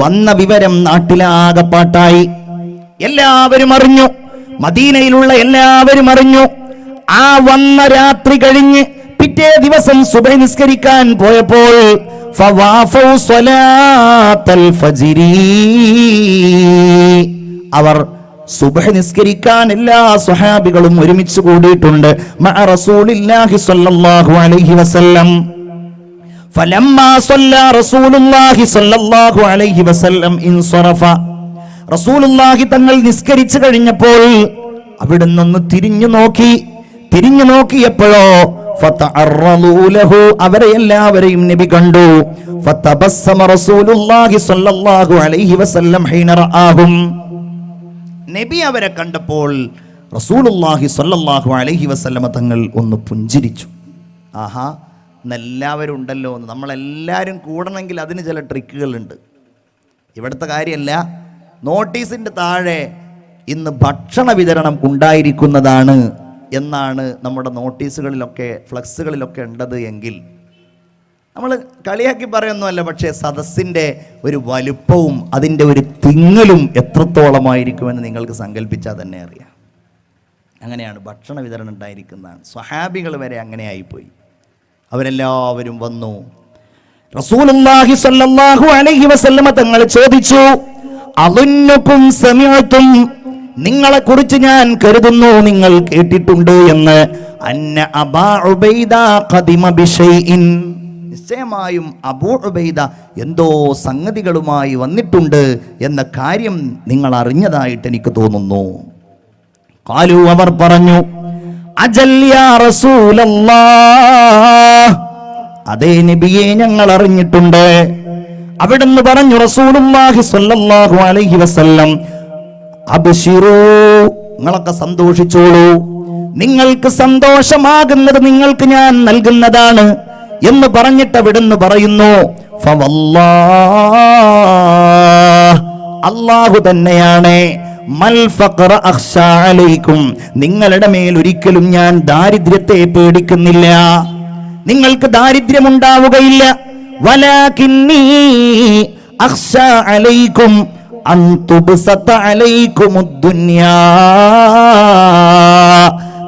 വന്ന വിവരം നാട്ടിലാകെ പാട്ടായി. എല്ലാവരും അറിഞ്ഞു, മദീനയിലുള്ള എല്ലാവരും അറിഞ്ഞു. ആ വന്ന രാത്രി കഴിഞ്ഞ് പിറ്റേ ദിവസം സുബഹി നിസ്കരിക്കാൻ പോയപ്പോൾ ഫവാഫൗ സ്വലാത്തൽ ഫജ്രി, അവർ സുബഹി നിസ്കരിക്കാൻ എല്ലാ സ്വഹാബികളും ഒരുമിച്ച് കൂടിയിട്ടുണ്ട്. മഅ റസൂലില്ലാഹി സ്വല്ലല്ലാഹു അലൈഹി വസല്ലം. ഫലമ്മാ സ്വല്ലാ റസൂലുള്ളാഹി സ്വല്ലല്ലാഹു അലൈഹി വസല്ലം ഇൻസറഫ, റസൂലുള്ളാഹി തങ്ങൾ നിസ്കരിച്ചു കഴിഞ്ഞപ്പോൾ അവിടുന്ന് ഒന്ന് തിരിഞ്ഞു നോക്കിയപ്പോഴോ ഫതഅറളൂ ലഹു, അവരെ എല്ലാവരെയും നബി കണ്ടു. ഫതബസ്സമ റസൂലുള്ളാഹി സ്വല്ലല്ലാഹു അലൈഹി വസല്ലം ഹീന റആഹും, നബി അവരെ കണ്ടപ്പോൾ റസൂലുള്ളാഹി സ്വല്ലല്ലാഹു അലൈഹി വസല്ലമ തങ്ങൾ ഒന്ന് പുഞ്ചിരിച്ചു. ആഹാ, എല്ലാവരും ഉണ്ടല്ലോ എന്ന്. നമ്മളെല്ലാവരും കൂടണമെങ്കിൽ അതിന് ചില ട്രിക്കുകളുണ്ട്. ഇവിടുത്തെ കാര്യമല്ല, നോട്ടീസിൻ്റെ താഴെ ഇന്ന് ഭക്ഷണ വിതരണം ഉണ്ടായിരിക്കുന്നതാണ് എന്നാണ് നമ്മുടെ നോട്ടീസുകളിലൊക്കെ ഫ്ലക്സുകളിലൊക്കെ ഉണ്ടത് എങ്കിൽ നമ്മൾ കളിയാക്കി പറയുന്നതല്ല, പക്ഷേ സദസ്സിൻ്റെ ഒരു വലുപ്പവും അതിൻ്റെ ഒരു തിങ്ങലും എത്രത്തോളമായിരിക്കുമെന്ന് നിങ്ങൾക്ക് സങ്കല്പിച്ചാൽ തന്നെ അറിയാം. അങ്ങനെയാണ് ഭക്ഷണ വിതരണം ഉണ്ടായിരിക്കുന്നതാണ്. സ്വഹാബികൾ വരെ അങ്ങനെ ആയിപ്പോയി. അവരെല്ലാവരും വന്നു. റസൂലുള്ളാഹി സ്വല്ലല്ലാഹു അലൈഹി വസല്ലമ തങ്ങൾ ചോദിച്ചു, അളുന്നുകും സമിഅതും, നിങ്ങളെ കുറിച്ച് ഞാൻ കരുതുന്നു നിങ്ങൾ കേട്ടിട്ടുണ്ട് എന്ന്, അന്ന അബാ ഉബൈദ ഖദിമ ബിശൈഇൻ, നിശ്ചയമായും അബൂ ഉബൈദ എന്തോ സംഗതികളുമായി വന്നിട്ടുണ്ട് എന്ന കാര്യം നിങ്ങൾ അറിഞ്ഞതായിട്ട് എനിക്ക് തോന്നുന്നു. ഖാലു, അവർ പറഞ്ഞു, അജൽ യാ റസൂലല്ലാഹ്, അതേ നബിയെ ഞങ്ങൾ അറിഞ്ഞിട്ടുണ്ട്. അവിടുന്ന് പറഞ്ഞു റസൂലുള്ളാഹി സ്വല്ലല്ലാഹു അലൈഹി വസല്ലം, അബ്ശിറൂ നിങ്ങളൊക്കെ സന്തോഷിച്ചോളൂ, നിങ്ങൾക്ക് സന്തോഷമാകുന്നത് നിങ്ങൾക്ക് ഞാൻ നൽകുന്നതാണ് എന്ന് പറഞ്ഞിട്ട് അവിടുന്ന് പറയുന്നു, അല്ലാഹു തന്നെയാണ് മൽ ഫഖറ അഖ്ശാ അലൈക്കും, നിങ്ങളുടെ മേൽ ഒരിക്കലും ഞാൻ ദാരിദ്ര്യത്തെ പേടിക്കുന്നില്ല, നിങ്ങൾക്ക് ദാരിദ്ര്യമുണ്ടാവുകയില്ല. വലാകിന്നി അഖ്ശാ അലൈക്കും അൻ തുബ്സത അലൈക്കുമുദ് ദുനിയാ,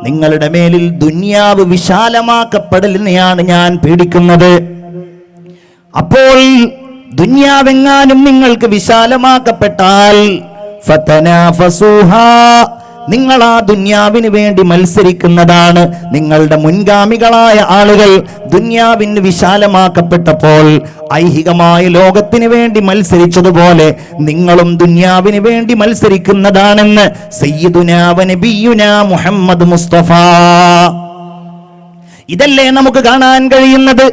നിങ്ങളുടെ മേലിൽ ദുനിയാവ് വിശാലമാക്കപ്പെടലിനെയാണ് ഞാൻ പേടിക്കുന്നത്. അപ്പോൾ ദുനിയാവെങ്ങാനും നിങ്ങൾക്ക് വിശാലമാക്കപ്പെട്ടാൽ ഫതനാഫസുഹാ, നിങ്ങൾ ആ ദുനിയാവിന് വേണ്ടി മത്സരിക്കുന്നതാണ്. നിങ്ങളുടെ മുൻഗാമികളായ ആളുകൾ ദുനിയാവിന് വിശാലമാക്കപ്പെട്ടപ്പോൾ ഐഹികമായ ലോകത്തിന് വേണ്ടി മത്സരിച്ചതുപോലെ നിങ്ങളും ദുനിയാവിന് വേണ്ടി മത്സരിക്കുന്നതാണെന്ന് സയ്യിദുനാ വ നബിയുനാ മുഹമ്മദ് മുസ്തഫ. ഇതല്ലേ നമുക്ക് കാണാൻ കഴിയുന്നത്.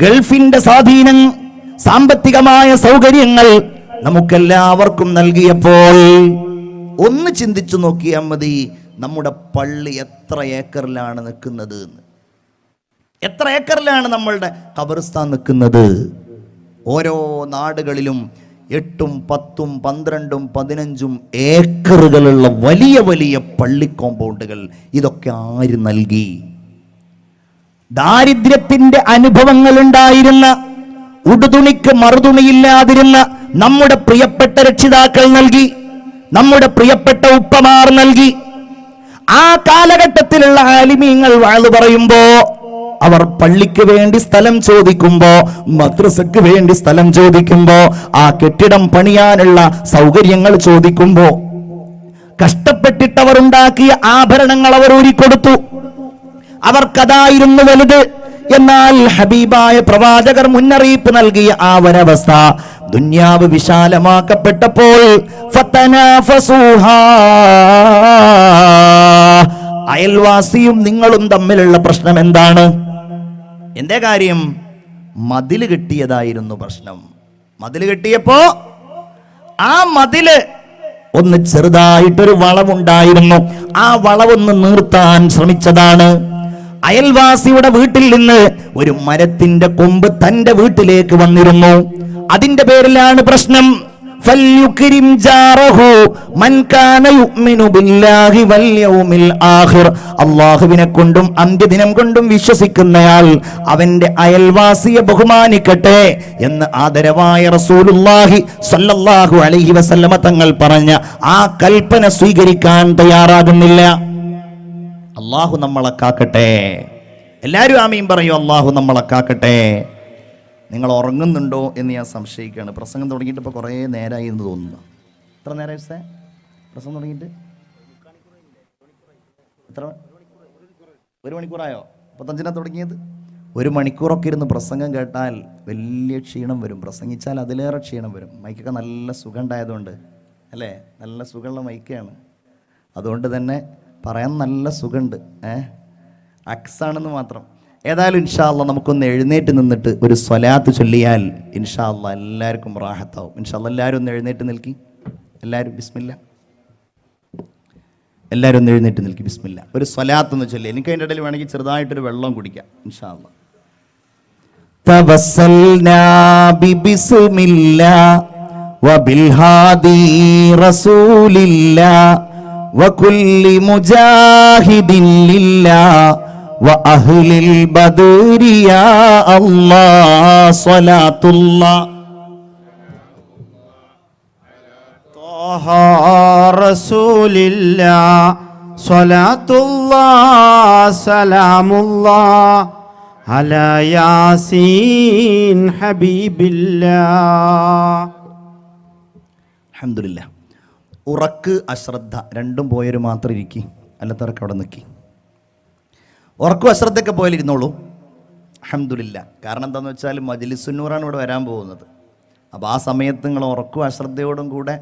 ഗൾഫിന്റെ സ്വാധീനം, സാമ്പത്തികമായ സൗകര്യങ്ങൾ നമുക്കെല്ലാവർക്കും നൽകിയപ്പോൾ ഒന്ന് ചിന്തിച്ചു നോക്കിയാൽ മതി, നമ്മുടെ പള്ളി എത്ര ഏക്കറിലാണ് നിൽക്കുന്നത് എന്ന്. എത്ര ഏക്കറിലാണ് നമ്മളുടെ ഖബർസ്ഥാൻ നിൽക്കുന്നത്. ഓരോ നാടുകളിലും 8ഉം 10ഉം 12ഉം 15ഉം ഏക്കറുകളുള്ള വലിയ വലിയ പള്ളി കോമ്പൗണ്ടുകൾ. ഇതൊക്കെ ആര് നൽകി? ദാരിദ്ര്യത്തിന്റെ അനുഭവങ്ങൾ ഉണ്ടായിരുന്ന, ഉടുതുണിക്ക് മറുതുണിയില്ലാതിരുന്ന നമ്മുടെ പ്രിയപ്പെട്ട രക്ഷിതാക്കൾ നൽകി, നമ്മുടെ പ്രിയപ്പെട്ട ഉപ്പമാർ നൽകി. ആ കാലഘട്ടത്തിലുള്ള ആലിമീങ്ങൾ വാഴ് പറയുമ്പോ, അവർ പള്ളിക്ക് വേണ്ടി സ്ഥലം ചോദിക്കുമ്പോ, മദ്രസക്ക് വേണ്ടി സ്ഥലം ചോദിക്കുമ്പോ, ആ കെട്ടിടം പണിയാനുള്ള സൗകര്യങ്ങൾ ചോദിക്കുമ്പോ, കഷ്ടപ്പെട്ടിട്ടവർ ഉണ്ടാക്കിയ ആഭരണങ്ങൾ അവർ ഊരിക്കൊടുത്തു. അവർക്കതായിരുന്നു വലുത്. എന്നാൽ ഹബീബായ പ്രവാചകർ മുന്നറിയിപ്പ് നൽകിയ ആ ഒരവസ്ഥ, ദുനിയാവ് വിശാലമാക്കപ്പെട്ടപ്പോൾ ഫതനാഫസുഹാ, അയൽവാസിയും നിങ്ങളും തമ്മിലുള്ള പ്രശ്നം എന്താണ്? എന്തേ കാര്യം? മതില് കെട്ടിയതായിരുന്നു പ്രശ്നം. മതില് കെട്ടിയപ്പോ ആ മതില് ഒന്ന് ചെറുതായിട്ടൊരു വളവുണ്ടായിരുന്നു. ആ വളവൊന്ന് നിർത്താൻ ശ്രമിച്ചതാണ്. അയൽവാസിയുടെ വീട്ടിൽ നിന്ന് ഒരു മരത്തിന്റെ കൊമ്പ് തന്റെ വീട്ടിലേക്ക് വന്നിരുന്നു. അതിന്റെ പേരിലാണ് പ്രശ്നം. ഫൽയുക്രിം ജാറഹു മൻ കാന യുഅ്മിനു ബില്ലാഹി വൽ യൗമിൽ ആഖിർ, അല്ലാഹുവിനെ കൊണ്ടും അന്ത്യദിനം കൊണ്ടും വിശ്വസിക്കുന്നയാൾ അവന്റെ അയൽവാസിയെ ബഹുമാനിക്കട്ടെ എന്ന് ആദരവായ റസൂലുള്ളാഹി സ്വല്ലല്ലാഹു അലൈഹി വസല്ലമ തങ്ങൾ പറഞ്ഞ ആ കൽപ്പന സ്വീകരിക്കാൻ തയ്യാറാകുന്നില്ല. അല്ലാഹു നമ്മളെ കാക്കട്ടെ. എല്ലാവരും ആമീൻ പറയൂ. അല്ലാഹു നമ്മളെ കാക്കട്ടെ. നിങ്ങൾ ഉറങ്ങുന്നുണ്ടോ എന്ന് ഞാൻ സംശയിക്കുകയാണ്. പ്രസംഗം തുടങ്ങിയിട്ട് ഇപ്പോൾ കുറേ നേരമായി എന്ന് തോന്നുന്നു. എത്ര നേരമായി സാർ പ്രസംഗം തുടങ്ങിയിട്ട്? എത്ര? 1 മണിക്കൂറായോ? 45 തുടങ്ങിയത്. 1 മണിക്കൂറൊക്കെ ഇരുന്ന് പ്രസംഗം കേട്ടാൽ വലിയ ക്ഷീണം വരും. പ്രസംഗിച്ചാൽ അതിലേറെ ക്ഷീണം വരും. മൈക്കൊക്കെ നല്ല സുഖം ഉണ്ടായതുകൊണ്ട് അല്ലേ? നല്ല സുഖമുള്ള മൈക്കാണ്. അതുകൊണ്ട് തന്നെ പറയാൻ നല്ല സുഖമുണ്ട്. അക്സാണെന്ന് മാത്രം. ഏതായാലും ഇൻഷാ അല്ലാഹ് നമുക്കൊന്ന് എഴുന്നേറ്റ് നിന്നിട്ട് ഒരു സ്വലാത്ത് ചൊല്ലിയാൽ ഇൻഷാ അല്ലാഹ് എല്ലാവർക്കും റാഹത്താവും. ഇൻഷാ അല്ലാഹ് എല്ലാവരും ഒന്ന് എഴുന്നേറ്റ് നിൽക്കി. എല്ലാവരും ബിസ്മില്ല. എല്ലാവരും ഒന്ന് എഴുന്നേറ്റ് നിൽക്കി. ബിസ്മില്ല. ഒരു സ്വലാത്ത് ഒന്ന് ചൊല്ലി. എനിക്ക് അതിൻ്റെ ഇടയിൽ വേണമെങ്കിൽ ചെറുതായിട്ടൊരു വെള്ളം കുടിക്കാം. ഇൻഷാ അല്ലാഹ്. തവസ്സൽനാ ബിബിസ്മില്ലാ വബിൽ ഹാദി റസൂലില്ലാ വകുല്ലി മുജാഹിദിൻ ലില്ലാ വഅഹ്ലിൽ ബദരി യാ അല്ലാഹ് സ്വലാത്തുല്ലാഹ് ത്വാഹ റസൂലില്ലാഹ് സ്വലാത്തുല്ലാഹ് സലാമുല്ലാഹ് അലാ യാസീൻ ഹബീബില്ലാഹ്. അൽഹംദുലില്ലാഹ്. ഉറക്ക് അശ്രദ്ധ രണ്ടും പോയൊരു മാത്രം ഇരിക്കി, അല്ലാത്തവർക്ക് അവിടെ നിൽക്കി. ഉറക്കും അശ്രദ്ധയൊക്കെ പോയാലിരുന്നോളൂ. അൽഹംദുലില്ലാഹ്. കാരണം എന്താണെന്ന് വെച്ചാൽ മജ്ലിസുന്നൂറാണ് ഇവിടെ വരാൻ പോകുന്നത്. അപ്പോൾ ആ സമയത്ത് നിങ്ങൾ ഉറക്കും അശ്രദ്ധയോടും കൂടെ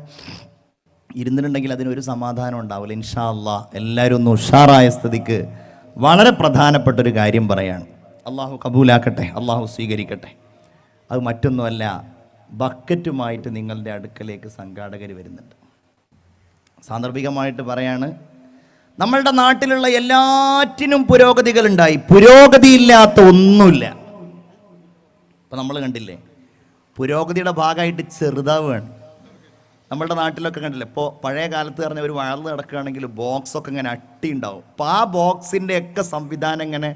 ഇരുന്നിട്ടുണ്ടെങ്കിൽ അതിനൊരു സമാധാനം ഉണ്ടാവില്ല. ഇൻഷാ അല്ലാഹ് എല്ലാവരും ഒന്ന് ഉഷാറായ സ്ഥിതിക്ക് വളരെ പ്രധാനപ്പെട്ടൊരു കാര്യം പറയാണ്. അള്ളാഹു കബൂലാക്കട്ടെ, അള്ളാഹു സ്വീകരിക്കട്ടെ. അത് മറ്റൊന്നുമല്ല, ബക്കറ്റുമായിട്ട് നിങ്ങളുടെ അടുക്കലേക്ക് സംഘാടകർ വരുന്നുണ്ട്. സാന്ദർഭികമായിട്ട് പറയാണ്, നമ്മളുടെ നാട്ടിലുള്ള എല്ലാറ്റിനും പുരോഗതികളുണ്ടായി, പുരോഗതിയില്ലാത്ത ഒന്നുമില്ല. ഇപ്പം നമ്മൾ കണ്ടില്ലേ, പുരോഗതിയുടെ ഭാഗമായിട്ട് ചെറുതാവുകയാണ്. നമ്മളുടെ നാട്ടിലൊക്കെ കണ്ടില്ലേ, ഇപ്പോൾ പഴയ കാലത്ത് പറഞ്ഞ ഒരു വഴൽ നടക്കുകയാണെങ്കിൽ ബോക്സൊക്കെ ഇങ്ങനെ അട്ടി ഉണ്ടാവും. അപ്പോൾ ആ ബോക്സിൻ്റെ ഒക്കെ സംവിധാനം ഇങ്ങനെ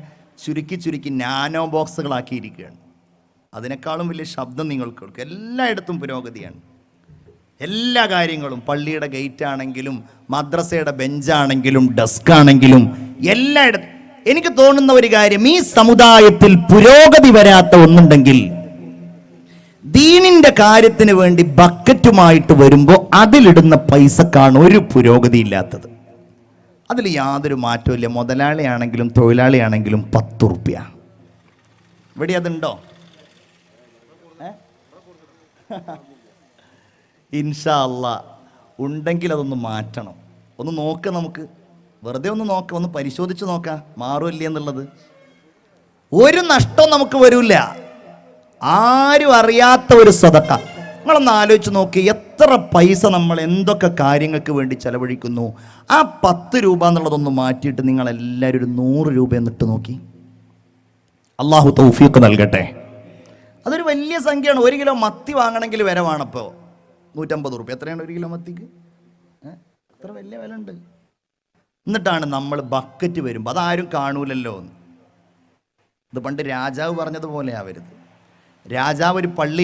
ചുരുക്കി ചുരുക്കി നാനോ ബോക്സുകളാക്കിയിരിക്കുകയാണ്. അതിനേക്കാളും വലിയ ശബ്ദം നിങ്ങൾക്ക് കേൾക്കും. എല്ലായിടത്തും പുരോഗതിയാണ്. എല്ലാ കാര്യങ്ങളും, പള്ളിയുടെ ഗേറ്റ് ആണെങ്കിലും മദ്രസയുടെ ബെഞ്ചാണെങ്കിലും ഡെസ്ക് ആണെങ്കിലും എല്ലായിടത്തും. എനിക്ക് തോന്നുന്ന ഒരു കാര്യം, ഈ സമുദായത്തിൽ പുരോഗതി വരാത്ത ഒന്നുണ്ടെങ്കിൽ ദീനിന്റെ കാര്യത്തിന് വേണ്ടി ബക്കറ്റുമായിട്ട് വരുമ്പോൾ അതിലിടുന്ന പൈസക്കാണ് ഒരു പുരോഗതി ഇല്ലാത്തത്. അതിൽ യാതൊരു മാറ്റമില്ല. മുതലാളിയാണെങ്കിലും തൊഴിലാളിയാണെങ്കിലും 10 റുപ്യ. ഇവിടെ അതുണ്ടോ? ഇൻഷാ അല്ലാ ഉണ്ടെങ്കിൽ അതൊന്ന് മാറ്റണം. ഒന്ന് നോക്കുക, നമുക്ക് വെറുതെ ഒന്ന് നോക്കാം, ഒന്ന് പരിശോധിച്ച് നോക്കാം മാറുമില്ല എന്നുള്ളത്. ഒരു നഷ്ടവും നമുക്ക് വരില്ല. ആരും അറിയാത്ത ഒരു സദക്ക. നിങ്ങളൊന്ന് ആലോചിച്ച് നോക്കി, എത്ര പൈസ നമ്മൾ എന്തൊക്കെ കാര്യങ്ങൾക്ക് വേണ്ടി ചെലവഴിക്കുന്നു. ആ 10 രൂപ എന്നുള്ളതൊന്ന് മാറ്റിയിട്ട് നിങ്ങളെല്ലാവരും ഒരു 100 രൂപ എന്നിട്ട് നോക്കി. അള്ളാഹു തൗഫീഖ് നൽകട്ടെ. അതൊരു വലിയ സംഖ്യയാണ്. 1 കിലോ മത്തി വാങ്ങണമെങ്കിൽ വില വേണപ്പോൾ 150 റുപ്യ. എത്രയാണ് 1 കിലോ മത്തിക്ക്? അത്ര വലിയ വില ഉണ്ട്. എന്നിട്ടാണ് നമ്മൾ ബക്കറ്റ് വരുമ്പോൾ അതാരും കാണൂലല്ലോ. ഇത് പണ്ട് രാജാവ് പറഞ്ഞതുപോലെ ആവരുത്. രാജാവ് ഒരു പള്ളി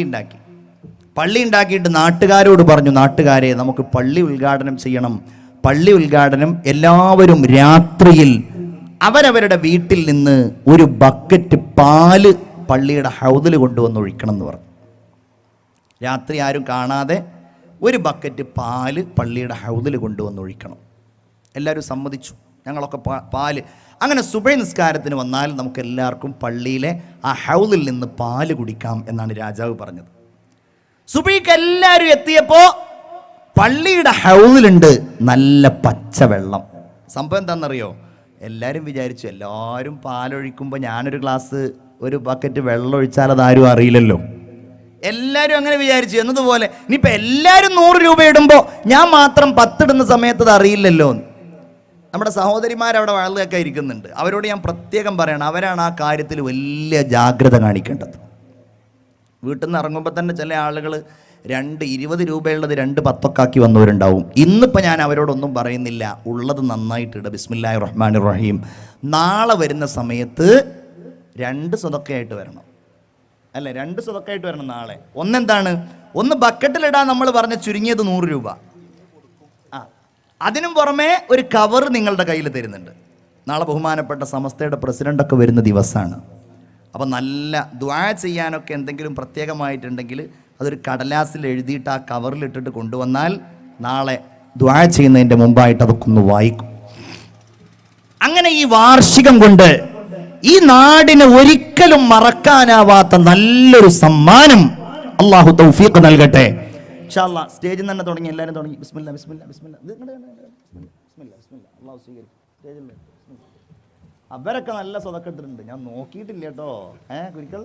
ഉണ്ടാക്കിയിട്ട് നാട്ടുകാരോട് പറഞ്ഞു, നാട്ടുകാരെ നമുക്ക് പള്ളി ഉദ്ഘാടനം ചെയ്യണം. പള്ളി ഉദ്ഘാടനം എല്ലാവരും രാത്രിയിൽ അവരവരുടെ വീട്ടിൽ നിന്ന് ഒരു ബക്കറ്റ് പാല് പള്ളിയുടെ ഹൗദിൽ കൊണ്ടുവന്ന് ഒഴിക്കണം എന്ന് പറഞ്ഞു. രാത്രി ആരും കാണാതെ ഒരു ബക്കറ്റ് പാല് പള്ളിയുടെ ഹൗദിൽ കൊണ്ടുവന്ന് ഒഴിക്കണം. എല്ലാവരും സമ്മതിച്ചു. ഞങ്ങളൊക്കെ പാല്. അങ്ങനെ സുബഹി നിസ്കാരത്തിന് വന്നാൽ നമുക്ക് എല്ലാവർക്കും പള്ളിയിലെ ആ ഹൗദിൽ നിന്ന് പാല് കുടിക്കാം എന്നാണ് രാജാവ് പറഞ്ഞത്. സുബഹിക്ക് എല്ലാവരും എത്തിയപ്പോൾ പള്ളിയുടെ ഹൗദിലുണ്ട് നല്ല പച്ചവെള്ളം. സംഭവം എന്താണെന്നറിയോ? എല്ലാവരും വിചാരിച്ചു എല്ലാവരും പാലൊഴിക്കുമ്പോൾ ഞാനൊരു ഗ്ലാസ് ഒരു ബക്കറ്റ് വെള്ളം ഒഴിച്ചാൽ അതാരും അറിയില്ലല്ലോ. എല്ലാവരും അങ്ങനെ വിചാരിച്ചു. എന്നതുപോലെ ഇനിയിപ്പോൾ എല്ലാവരും 100 രൂപ ഇടുമ്പോൾ ഞാൻ മാത്രം 10 ഇടുന്ന സമയത്ത് അത് അറിയില്ലല്ലോ. നമ്മുടെ സഹോദരിമാരവിടെ വളർന്നൊക്കെ ഇരിക്കുന്നുണ്ട്. അവരോട് ഞാൻ പ്രത്യേകം പറയണം, അവരാണ് ആ കാര്യത്തിൽ വലിയ ജാഗ്രത കാണിക്കേണ്ടത്. വീട്ടിൽ നിന്ന് ഇറങ്ങുമ്പോൾ തന്നെ ചില ആളുകൾ 20 രൂപയുള്ളത് 2 10 ആക്കി വന്നവരുണ്ടാവും. ഇന്നിപ്പോൾ ഞാൻ അവരോടൊന്നും പറയുന്നില്ല, ഉള്ളത് നന്നായിട്ടിടുക. ബിസ്മില്ലാഹിർ റഹ്മാനിർ റഹീം. നാളെ വരുന്ന സമയത്ത് 2 സ്വതക്കയായിട്ട് വരണം. അല്ല, 2 സ്വതക്കയായിട്ട് വരണം നാളെ. ഒന്നെന്താണ്? ഒന്ന് ബക്കറ്റിലിടാൻ നമ്മൾ പറഞ്ഞ ചുരുങ്ങിയത് 100 രൂപ. അതിനും പുറമെ ഒരു കവർ നിങ്ങളുടെ കയ്യിൽ തരുന്നുണ്ട്. നാളെ ബഹുമാനപ്പെട്ട സമസ്തയുടെ പ്രസിഡൻ്റൊക്കെ വരുന്ന ദിവസമാണ്. അപ്പോൾ നല്ല ദുആ ചെയ്യാനൊക്കെ എന്തെങ്കിലും പ്രത്യേകമായിട്ടുണ്ടെങ്കിൽ അതൊരു കടലാസിൽ എഴുതിയിട്ട് ആ കവറിലിട്ടിട്ട് കൊണ്ടുവന്നാൽ നാളെ ദുആ ചെയ്യുന്നതിൻ്റെ മുമ്പായിട്ട് അതൊക്കെ ഒന്ന് വായിക്കും. അങ്ങനെ ഈ വാർഷികം കൊണ്ട് ഈ നാടിന് ഒരിക്കലും മറക്കാനാവാത്ത നല്ലൊരു സമ്മാനം അള്ളാഹു തൗഫീഖ് നൽകട്ടെ. ഇൻഷാ അല്ലാഹ് സ്റ്റേജിൽ തന്നെ തുടങ്ങി, എല്ലാവരും തുടങ്ങി. ബിസ്മില്ലാ ബിസ്മില്ലാ ബിസ്മില്ലാ ബിസ്മില്ലാ ബിസ്മില്ലാ അള്ളാഹു സ്വീകരിക്കും. സ്റ്റേജിൽ അവരൊക്കെ നല്ല സ്വതക്കെട്ടിട്ടുണ്ട്. ഞാൻ നോക്കിയിട്ടില്ല കേട്ടോ. കുരിക്കൾ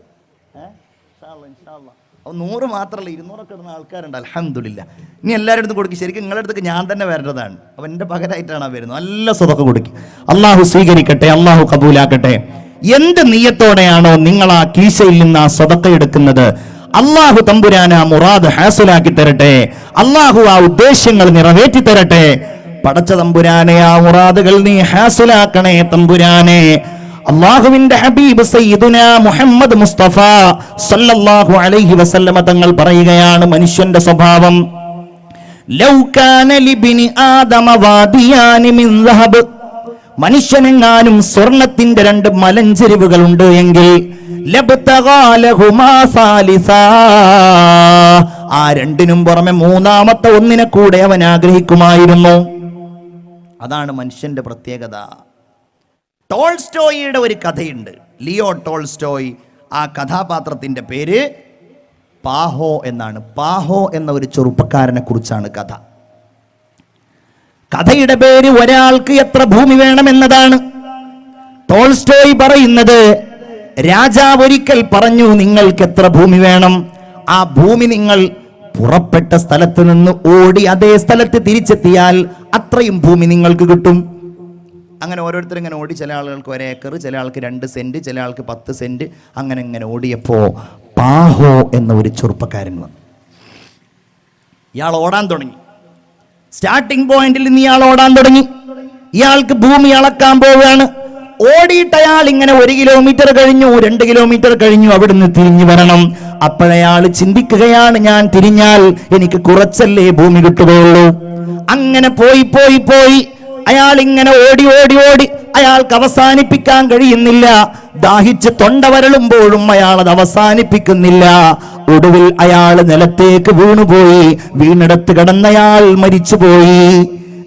ഇൻഷാ അല്ലാഹ്. അപ്പോൾ 100 മാത്രമല്ല 200 ഇടുന്ന ആൾക്കാരുണ്ട്. അൽഹംദുലില്ലാ. ഇനി എല്ലാവരുടെ അടുത്ത് കൊടുക്കും. ശരിക്കും നിങ്ങളുടെ അടുത്തേക്ക് ഞാൻ തന്നെ വരേണ്ടതാണ്. അപ്പോൾ എൻ്റെ പകരമായിട്ടാണ് വരുന്നത്. നല്ല സ്വതക്ക കൊടുക്കും. അള്ളാഹു സ്വീകരിക്കട്ടെ, അള്ളാഹു കബൂലാക്കട്ടെ. എന്ത് നിയ്യത്തോടെയാണോ നിങ്ങൾ ആ കീശയിൽ നിന്ന് ആ സ്വതക്ക എടുക്കുന്നത്, അള്ളാഹു തമ്പുരാൻ ആ മുറാദ് ഹാസിലാക്കി തരട്ടെ. അള്ളാഹു ആ ഉദ്ദേശങ്ങൾ നിറവേറ്റി തരട്ടെ. പടച്ച തമ്പുരാനെ, ആ മുറാദുകൾ നീ ഹാസിലാക്കണേ തമ്പുരാനെ. അള്ളാഹുവിന്റെ ഹബീബ് സയ്യിദുനാ മുഹമ്മദ് മുസ്തഫ സല്ലല്ലാഹു അലൈഹി വസല്ലമ തങ്ങൾ പറയുകയാണ്, മനുഷ്യന്റെ സ്വഭാവം ലൗ കാന ലിബ്നി ആദമ വാദിയാനി മിൻ ദഹബ്, മനുഷ്യനെങ്ങാനും സ്വർണത്തിന്റെ 2 മലഞ്ചെരിവുകൾ ഉണ്ട് എങ്കിൽ ലബ്തഗാലഹുമാ സാലിസാ, ആ 2നും പുറമെ 3ാമത്തെ ഒന്നിനെ കൂടെ അവൻ ആഗ്രഹിക്കുമായിരുന്നു. അതാണ് മനുഷ്യന്റെ പ്രത്യേകത. ടോൾസ്റ്റോയിയുടെ ഒരു കഥയുണ്ട്, ലിയോ ടോൾസ്റ്റോയ്. ആ കഥാപാത്രത്തിന്റെ പേര് പാഹോ എന്നാണ്. പാഹോ എന്ന ഒരു ചെറുപ്പക്കാരനെ കുറിച്ചാണ് കഥ. കഥയുടെ പേര് ഒരാൾക്ക് എത്ര ഭൂമി വേണമെന്നതാണ്. ടോൾസ്റ്റോയ് പറയുന്നത്, രാജാവ് ഒരിക്കൽ പറഞ്ഞു, നിങ്ങൾക്ക് എത്ര ഭൂമി വേണം? ആ ഭൂമി നിങ്ങൾ പുറപ്പെട്ട സ്ഥലത്ത് നിന്ന് ഓടി അതേ സ്ഥലത്ത് തിരിച്ചെത്തിയാൽ അത്രയും ഭൂമി നിങ്ങൾക്ക് കിട്ടും. അങ്ങനെ ഓരോരുത്തരും ഇങ്ങനെ ഓടി, ചില ആളുകൾക്ക് 1 ഏക്കർ, ചില ആൾക്ക് 2 സെന്റ്, ചില ആൾക്ക് 10 സെന്റ്, അങ്ങനെ ഇങ്ങനെ ഓടിയപ്പോ പാഹോ എന്ന ഒരു ചെറുപ്പക്കാരൻ വന്നു. ഇയാൾ ഓടാൻ തുടങ്ങി. സ്റ്റാർട്ടിംഗ് പോയിന്റിൽ നിന്ന് ഇയാൾ ഓടാൻ തുടങ്ങി. ഇയാൾക്ക് ഭൂമി അളക്കാൻ പോവുകയാണ്. ഓടിയിട്ട് അയാൾ ഇങ്ങനെ 1 കിലോമീറ്റർ കഴിഞ്ഞു, 2 കിലോമീറ്റർ കഴിഞ്ഞു, അവിടുന്ന് തിരിഞ്ഞു വരണം. അപ്പോഴയാൾ ചിന്തിക്കുകയാണ്, ഞാൻ തിരിഞ്ഞാൽ എനിക്ക് കുറച്ചല്ലേ ഭൂമി കിട്ടുകയുള്ളൂ. അങ്ങനെ പോയി അയാൾ ഇങ്ങനെ ഓടി അയാൾക്ക് അവസാനിപ്പിക്കാൻ കഴിയുന്നില്ല. ദാഹിച്ച് തൊണ്ട വരളുമ്പോഴും അയാൾ അത് അവസാനിപ്പിക്കുന്നില്ല. ഒടുവിൽ അയാൾ നിലത്തേക്ക് വീണുപോയി. വീണിടത്ത് കിടന്നയാൾ മരിച്ചുപോയി.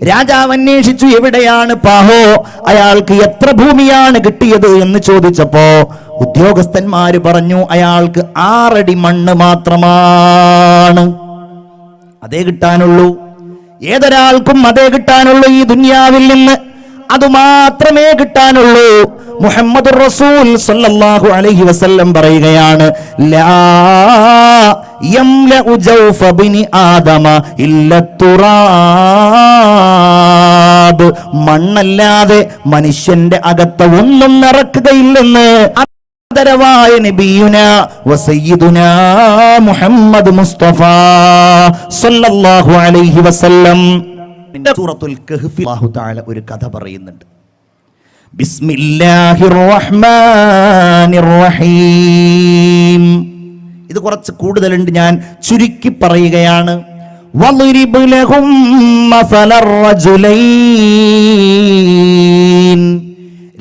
രാജാവ് അന്വേഷിച്ചു, എവിടെയാണ് പാഹോ, അയാൾക്ക് എത്ര ഭൂമിയാണ് കിട്ടിയത് എന്ന് ചോദിച്ചപ്പോ ഉദ്യോഗസ്ഥന്മാര് പറഞ്ഞു, അയാൾക്ക് 6 അടി മണ്ണ് മാത്രമാണ് അതേ കിട്ടാനുള്ളൂ. ഏതൊരാൾക്കും അതേ കിട്ടാനുള്ളൂ ഈ ദുനിയാവിൽ നിന്ന്, അതുമാത്രമേ കിട്ടാനുള്ളൂ. മുഹമ്മദുർ റസൂൽ സ്വല്ലല്ലാഹു അലൈഹി വസല്ലം പറയുകയാണ്, ലാ യംലഉ ജൗഫ ബിനി ആദമ ഇല്ല തുറാബ്. മണ്ണല്ലാതെ മനുഷ്യന്റെ അകത്ത് ഒന്നും നിറക്കുകയില്ലെന്ന് ആദരവായ നബിയുന വസയ്യിദുനാ മുഹമ്മദ് മുസ്തഫ സ്വല്ലല്ലാഹു അലൈഹി വസല്ലം. സൂറത്തുൽ കഹ്ഫിൽ അല്ലാഹു തആല ഒരു കഥ പറയുന്നുണ്ട്. ബിസ്മില്ലാഹിർ റഹ്മാനിർ റഹീം. ഇത് കുറച്ച് കൂടുതലുണ്ട്, ഞാൻ ചുരുക്കി പറയുകയാണ്. വളിരിബ് ലഹും മസലർ റജുലൈൻ.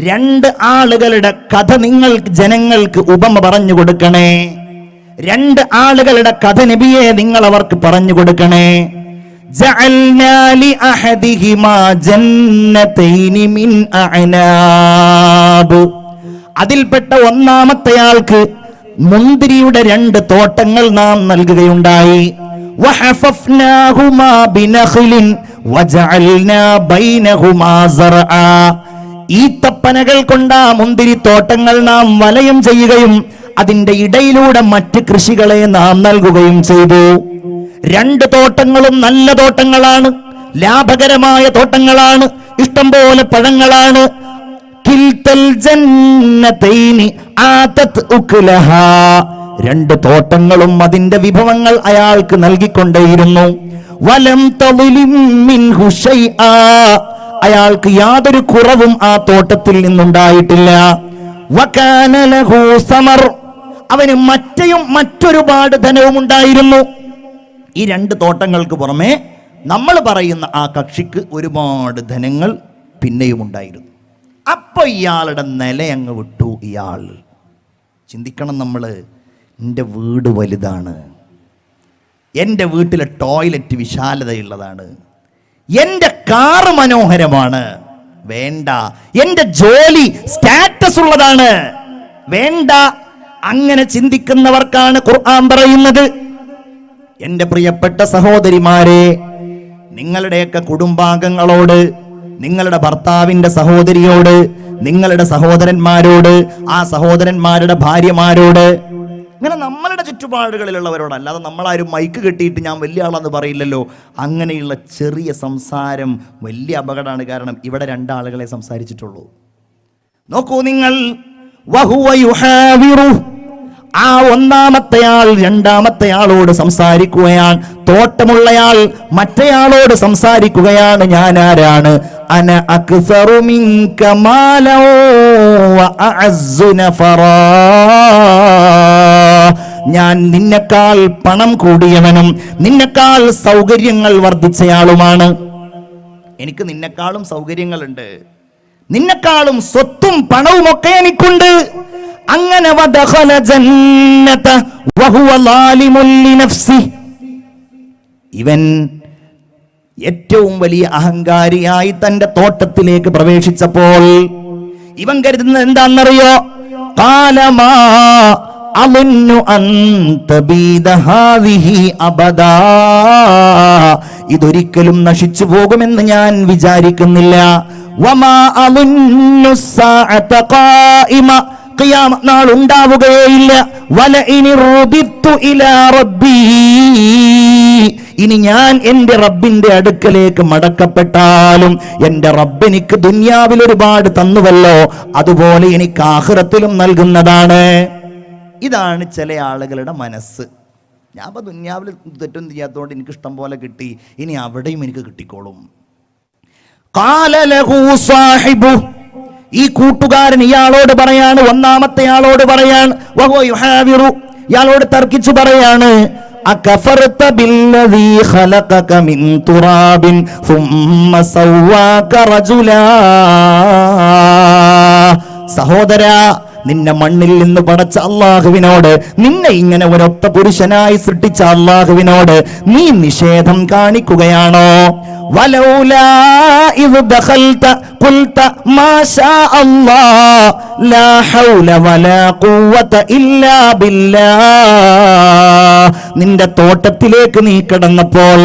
2 ആളുകളുടെ കഥ നിങ്ങൾക്ക് ജനങ്ങൾക്ക് ഉപമ പറഞ്ഞു കൊടുക്കണേ. 2 ആളുകളുടെ കഥ നബിയെ നിങ്ങൾ അവർക്ക് പറഞ്ഞു കൊടുക്കണേ. ജഅൽനാ ലിഅഹദിഹിമാ ജന്നതൈനി മിൻ അഅനാബ്. അതിൽപ്പെട്ട ഒന്നാമത്തെയാൾക്ക് മുന്തിരിയുടെ 2 തോട്ടങ്ങൾ നാം നൽകുകയുണ്ടായി. വഹഫഫ്നാഹുമാ ബിനഖ്ലിൻ വജഅൽനാ ബൈനഹുമാ സർആ. ഈത്തപ്പനകൾ കൊണ്ട് ആ മുന്തിരിത്തോട്ടങ്ങൾ നാം വലയം ചെയ്യുകയും അതിന്റെ ഇടയിലൂടെ മറ്റ് കൃഷികളെ നാം നൽകുകയും ചെയ്തു. 2 തോട്ടങ്ങളും നല്ല തോട്ടങ്ങളാണ്, ലാഭകരമായ തോട്ടങ്ങളാണ്, ഇഷ്ടംപോലെ പഴങ്ങളാണ്. കിൽതൽ ജന്നതൈനി ആതത് ഉക്ലഹാ. 2 തോട്ടങ്ങളും അതിന്റെ വിഭവങ്ങൾ അയാൾക്ക് നൽകിക്കൊണ്ടേയിരുന്നു. വലം തളിലിം മിൻഹു ശൈആ. അയാൾക്ക് യാതൊരു കുറവും ആ തോട്ടത്തിൽ നിന്നുണ്ടായിട്ടില്ല. വകാന ലഹു സമർ. അവന് മറ്റൊരുപാട് ധനവും ഉണ്ടായിരുന്നു. ഈ 2 തോട്ടങ്ങൾക്ക് പുറമെ നമ്മൾ പറയുന്ന ആ കക്ഷിക്ക് ഒരുപാട് ധനങ്ങൾ പിന്നെയും ഉണ്ടായിരുന്നു. അപ്പൊ ഇയാളുടെ നില അങ്ങ് വിട്ടു. ഇയാൾ ചിന്തിക്കണം, നമ്മൾ എൻ്റെ വീട് വലുതാണ്, എൻ്റെ വീട്ടിലെ ടോയ്ലറ്റ് വിശാലതയുള്ളതാണ്, എൻ്റെ കാറ് മനോഹരമാണ്, വേണ്ട, എൻ്റെ ജോലി സ്റ്റാറ്റസ് ഉള്ളതാണ്, വേണ്ട. അങ്ങനെ ചിന്തിക്കുന്നവർക്കാണ് ഖുർആൻ പറയുന്നത്, എൻ്റെ പ്രിയപ്പെട്ട സഹോദരിമാരെ, നിങ്ങളുടെയൊക്കെ കുടുംബാംഗങ്ങളോട്, നിങ്ങളുടെ ഭർത്താവിൻ്റെ സഹോദരിയോട്, നിങ്ങളുടെ സഹോദരന്മാരോട്, ആ സഹോദരന്മാരുടെ ഭാര്യമാരോട്, ഇങ്ങനെ നമ്മളുടെ ചുറ്റുപാടുകളിലുള്ളവരോട്, അല്ലാതെ നമ്മളാരും മൈക്ക് കെട്ടിയിട്ട് ഞാൻ വലിയ ആളാന്ന് പറയില്ലല്ലോ. അങ്ങനെയുള്ള ചെറിയ സംസാരം വലിയ അപകടമാണ്. കാരണം ഇവിടെ 2 ആളുകളെ സംസാരിച്ചിട്ടുള്ളൂ. നോക്കൂ നിങ്ങൾ, വഹുവ യുഹാവിറു. ആ ഒന്നാമത്തെയാൾ രണ്ടാമത്തെയാളോട് സംസാരിക്കുകയാണ്. തോട്ടമുള്ളയാൾ മറ്റേയാളോട് സംസാരിക്കുകയാണ്, ഞാൻ ആരാണ്? അന അക്സറു മിൻക മാലൻ വ അഅസ്സു നഫറാ. ഞാൻ നിന്നെക്കാൾ പണം കൂടിയവനും നിന്നെക്കാൾ സൗകര്യങ്ങൾ വർദ്ധിച്ചയാളുമാണ്. എനിക്ക് നിന്നെക്കാളും സൗകര്യങ്ങളുണ്ട്, നിന്നെക്കാളും സ്വത്തും പണവും ഒക്കെ എനിക്കുണ്ട്. അങ്ങനെ വദഖല ജന്നത വഹുവ ളാലിമുൻ ലിനഫ്സി. ഇവൻ ഏറ്റവും വലിയ അഹങ്കാരിയായി തന്റെ തോട്ടത്തിലേക്ക് പ്രവേശിച്ചപ്പോൾ ഇവൻ കരുതുന്നത് എന്താണെന്നറിയോ? ഖാലമാ അളുന്നു അൻ തബീദ ഹാദിഹി അബദാ. ഇതൊരിക്കലും നശിച്ചു പോകുമെന്ന് ഞാൻ വിചാരിക്കുന്നില്ല. വമാ അളുന്നു സ്സാഅത ഖായിമ. ഖിയാമത്ത് നാൾ ഉണ്ടാവുകയില്ല. വലഇനി റുദിത്തു ഇലാ റബ്ബി. ഇനി ഞാൻ എൻ്റെ റബ്ബിന്റെ അടുക്കലേക്ക് മടക്കപ്പെട്ടാലും എൻ്റെ റബ്ബ് എനിക്ക് ദുനിയാവിൽ ഒരുപാട് തന്നുവല്ലോ, അതുപോലെ എനിക്ക് ആഖിറത്തിലും നൽകുന്നതാണ്. ഇതാണ് ചില ആളുകളുടെ മനസ്സ്. ഞാൻ ഇപ്പൊ ദുനിയാവിൽ തെറ്റൊന്നും ചെയ്യാത്തതുകൊണ്ട് എനിക്ക് ഇഷ്ടം പോലെ കിട്ടി, ഇനി അവിടെയും എനിക്ക് കിട്ടിക്കോളും. ഖാല ലഹു സാഹിബു, ഈ കൂട്ടുകാരൻ ഇയാളോട് പറയാണ്, ഒന്നാമത്തെ ആളോട് പറയാണ്, വഹുവ യുഹാവിറു, ഇയാളോട് തർക്കിച്ചു പറയാണ്, അകഫർത ബില്ലദീ ഖലഖക മിൻ തുറാബിൻ സുമ്മ സവ്വാക റജുലാ. സഹോദരാ, നിന്നെ മണ്ണിൽ നിന്ന് പടച്ച അള്ളാഹുവിനോട്, നിന്നെ ഇങ്ങനെ ഒരൊത്ത പുരുഷനായി സൃഷ്ടിച്ച അള്ളാഹുവിനോട് നീ നിഷേധം കാണിക്കുകയാണോ? വലൗലാ ഇദ് ദഖൽത ഖുൽത മാ ശാ അല്ലാഹ് ലാ ഹൗല വലാ ഖുവത ഇല്ലാ ബില്ലാഹ്. നിന്റെ തോട്ടത്തിലേക്ക് നീ കടന്നപ്പോൾ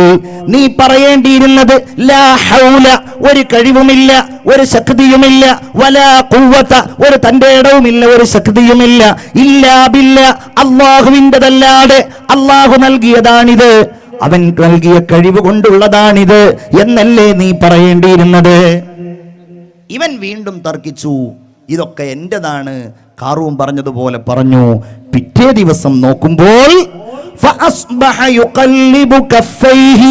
നീ പറയേണ്ടിയിരുന്നത് ലാ ഹൗല, ഒരു കഴിവുമില്ല, ഒരു ശക്തിയുമില്ല, വലാ ഖുവത, ഒരു തന്റെ ഇടവുമില്ല, ഒരു ശക്തിയുമില്ല, ഇല്ലാ ബില്ലാഹ്, അല്ലാഹുവിൻ്റെതല്ലാതെ, അല്ലാഹു നൽകിയതാണിത്, അവൻ നൽകിയ കഴിവ് കൊണ്ടുള്ളതാണിത് എന്നല്ലേ നീ പറയേണ്ടിയിരുന്നത്. ഇവൻ വീണ്ടും തർക്കിച്ചു, ഇതൊക്കെ എന്റേതാണ്. ഖാറൂൻ പറഞ്ഞതുപോലെ പറഞ്ഞു. പിറ്റേ ദിവസം നോക്കുമ്പോൾ فأصبح يقلب كفيه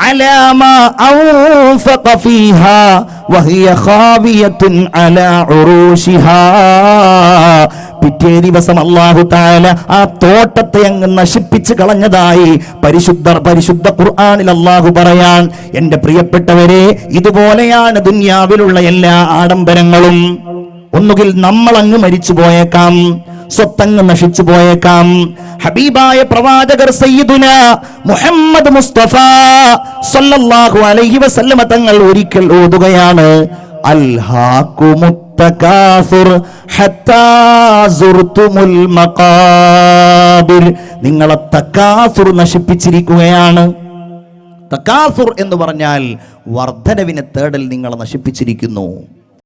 على ما أنفق فيها وهي خاوية على عروشها. പിറ്റേ ദിവസം അല്ലാഹു തആല ആ തോട്ടത്തെ അങ്ങ് നശിപ്പിച്ച് കളഞ്ഞതായി പരിശുദ്ധ ഖുർആനിൽ അല്ലാഹു പറയാൻ. എൻ്റെ പ്രിയപ്പെട്ടവരെ, ഇതുപോലെയാണ് ദുനിയാവിലുള്ള എല്ലാ ആഡംബരങ്ങളും. ഒന്നുകിൽ നമ്മൾ അങ്ങ് മരിച്ചു പോയേക്കാം, സ്വത്തങ്ങ് നശിച്ചു പോയേക്കാം. ഹബീബായ പ്രവാചകർ സയ്യിദുന മുഹമ്മദ് മുസ്തഫ സല്ലല്ലാഹു അലൈഹി വസല്ലമ തങ്ങൾ ഒരിക്കൽ ഓതുകയാണ്, അൽഹാകുമുത് തകാസുർ ഹത്താ സുർതുമുൽ മഖാബിർ. നിങ്ങളെ തകാസുർ നശിപ്പിച്ചിരിക്കുകയാണ്. തകാസുർ എന്ന് പറഞ്ഞാൽ വർധനവിനെ തേടൽ നിങ്ങളെ നശിപ്പിച്ചിരിക്കുന്നു.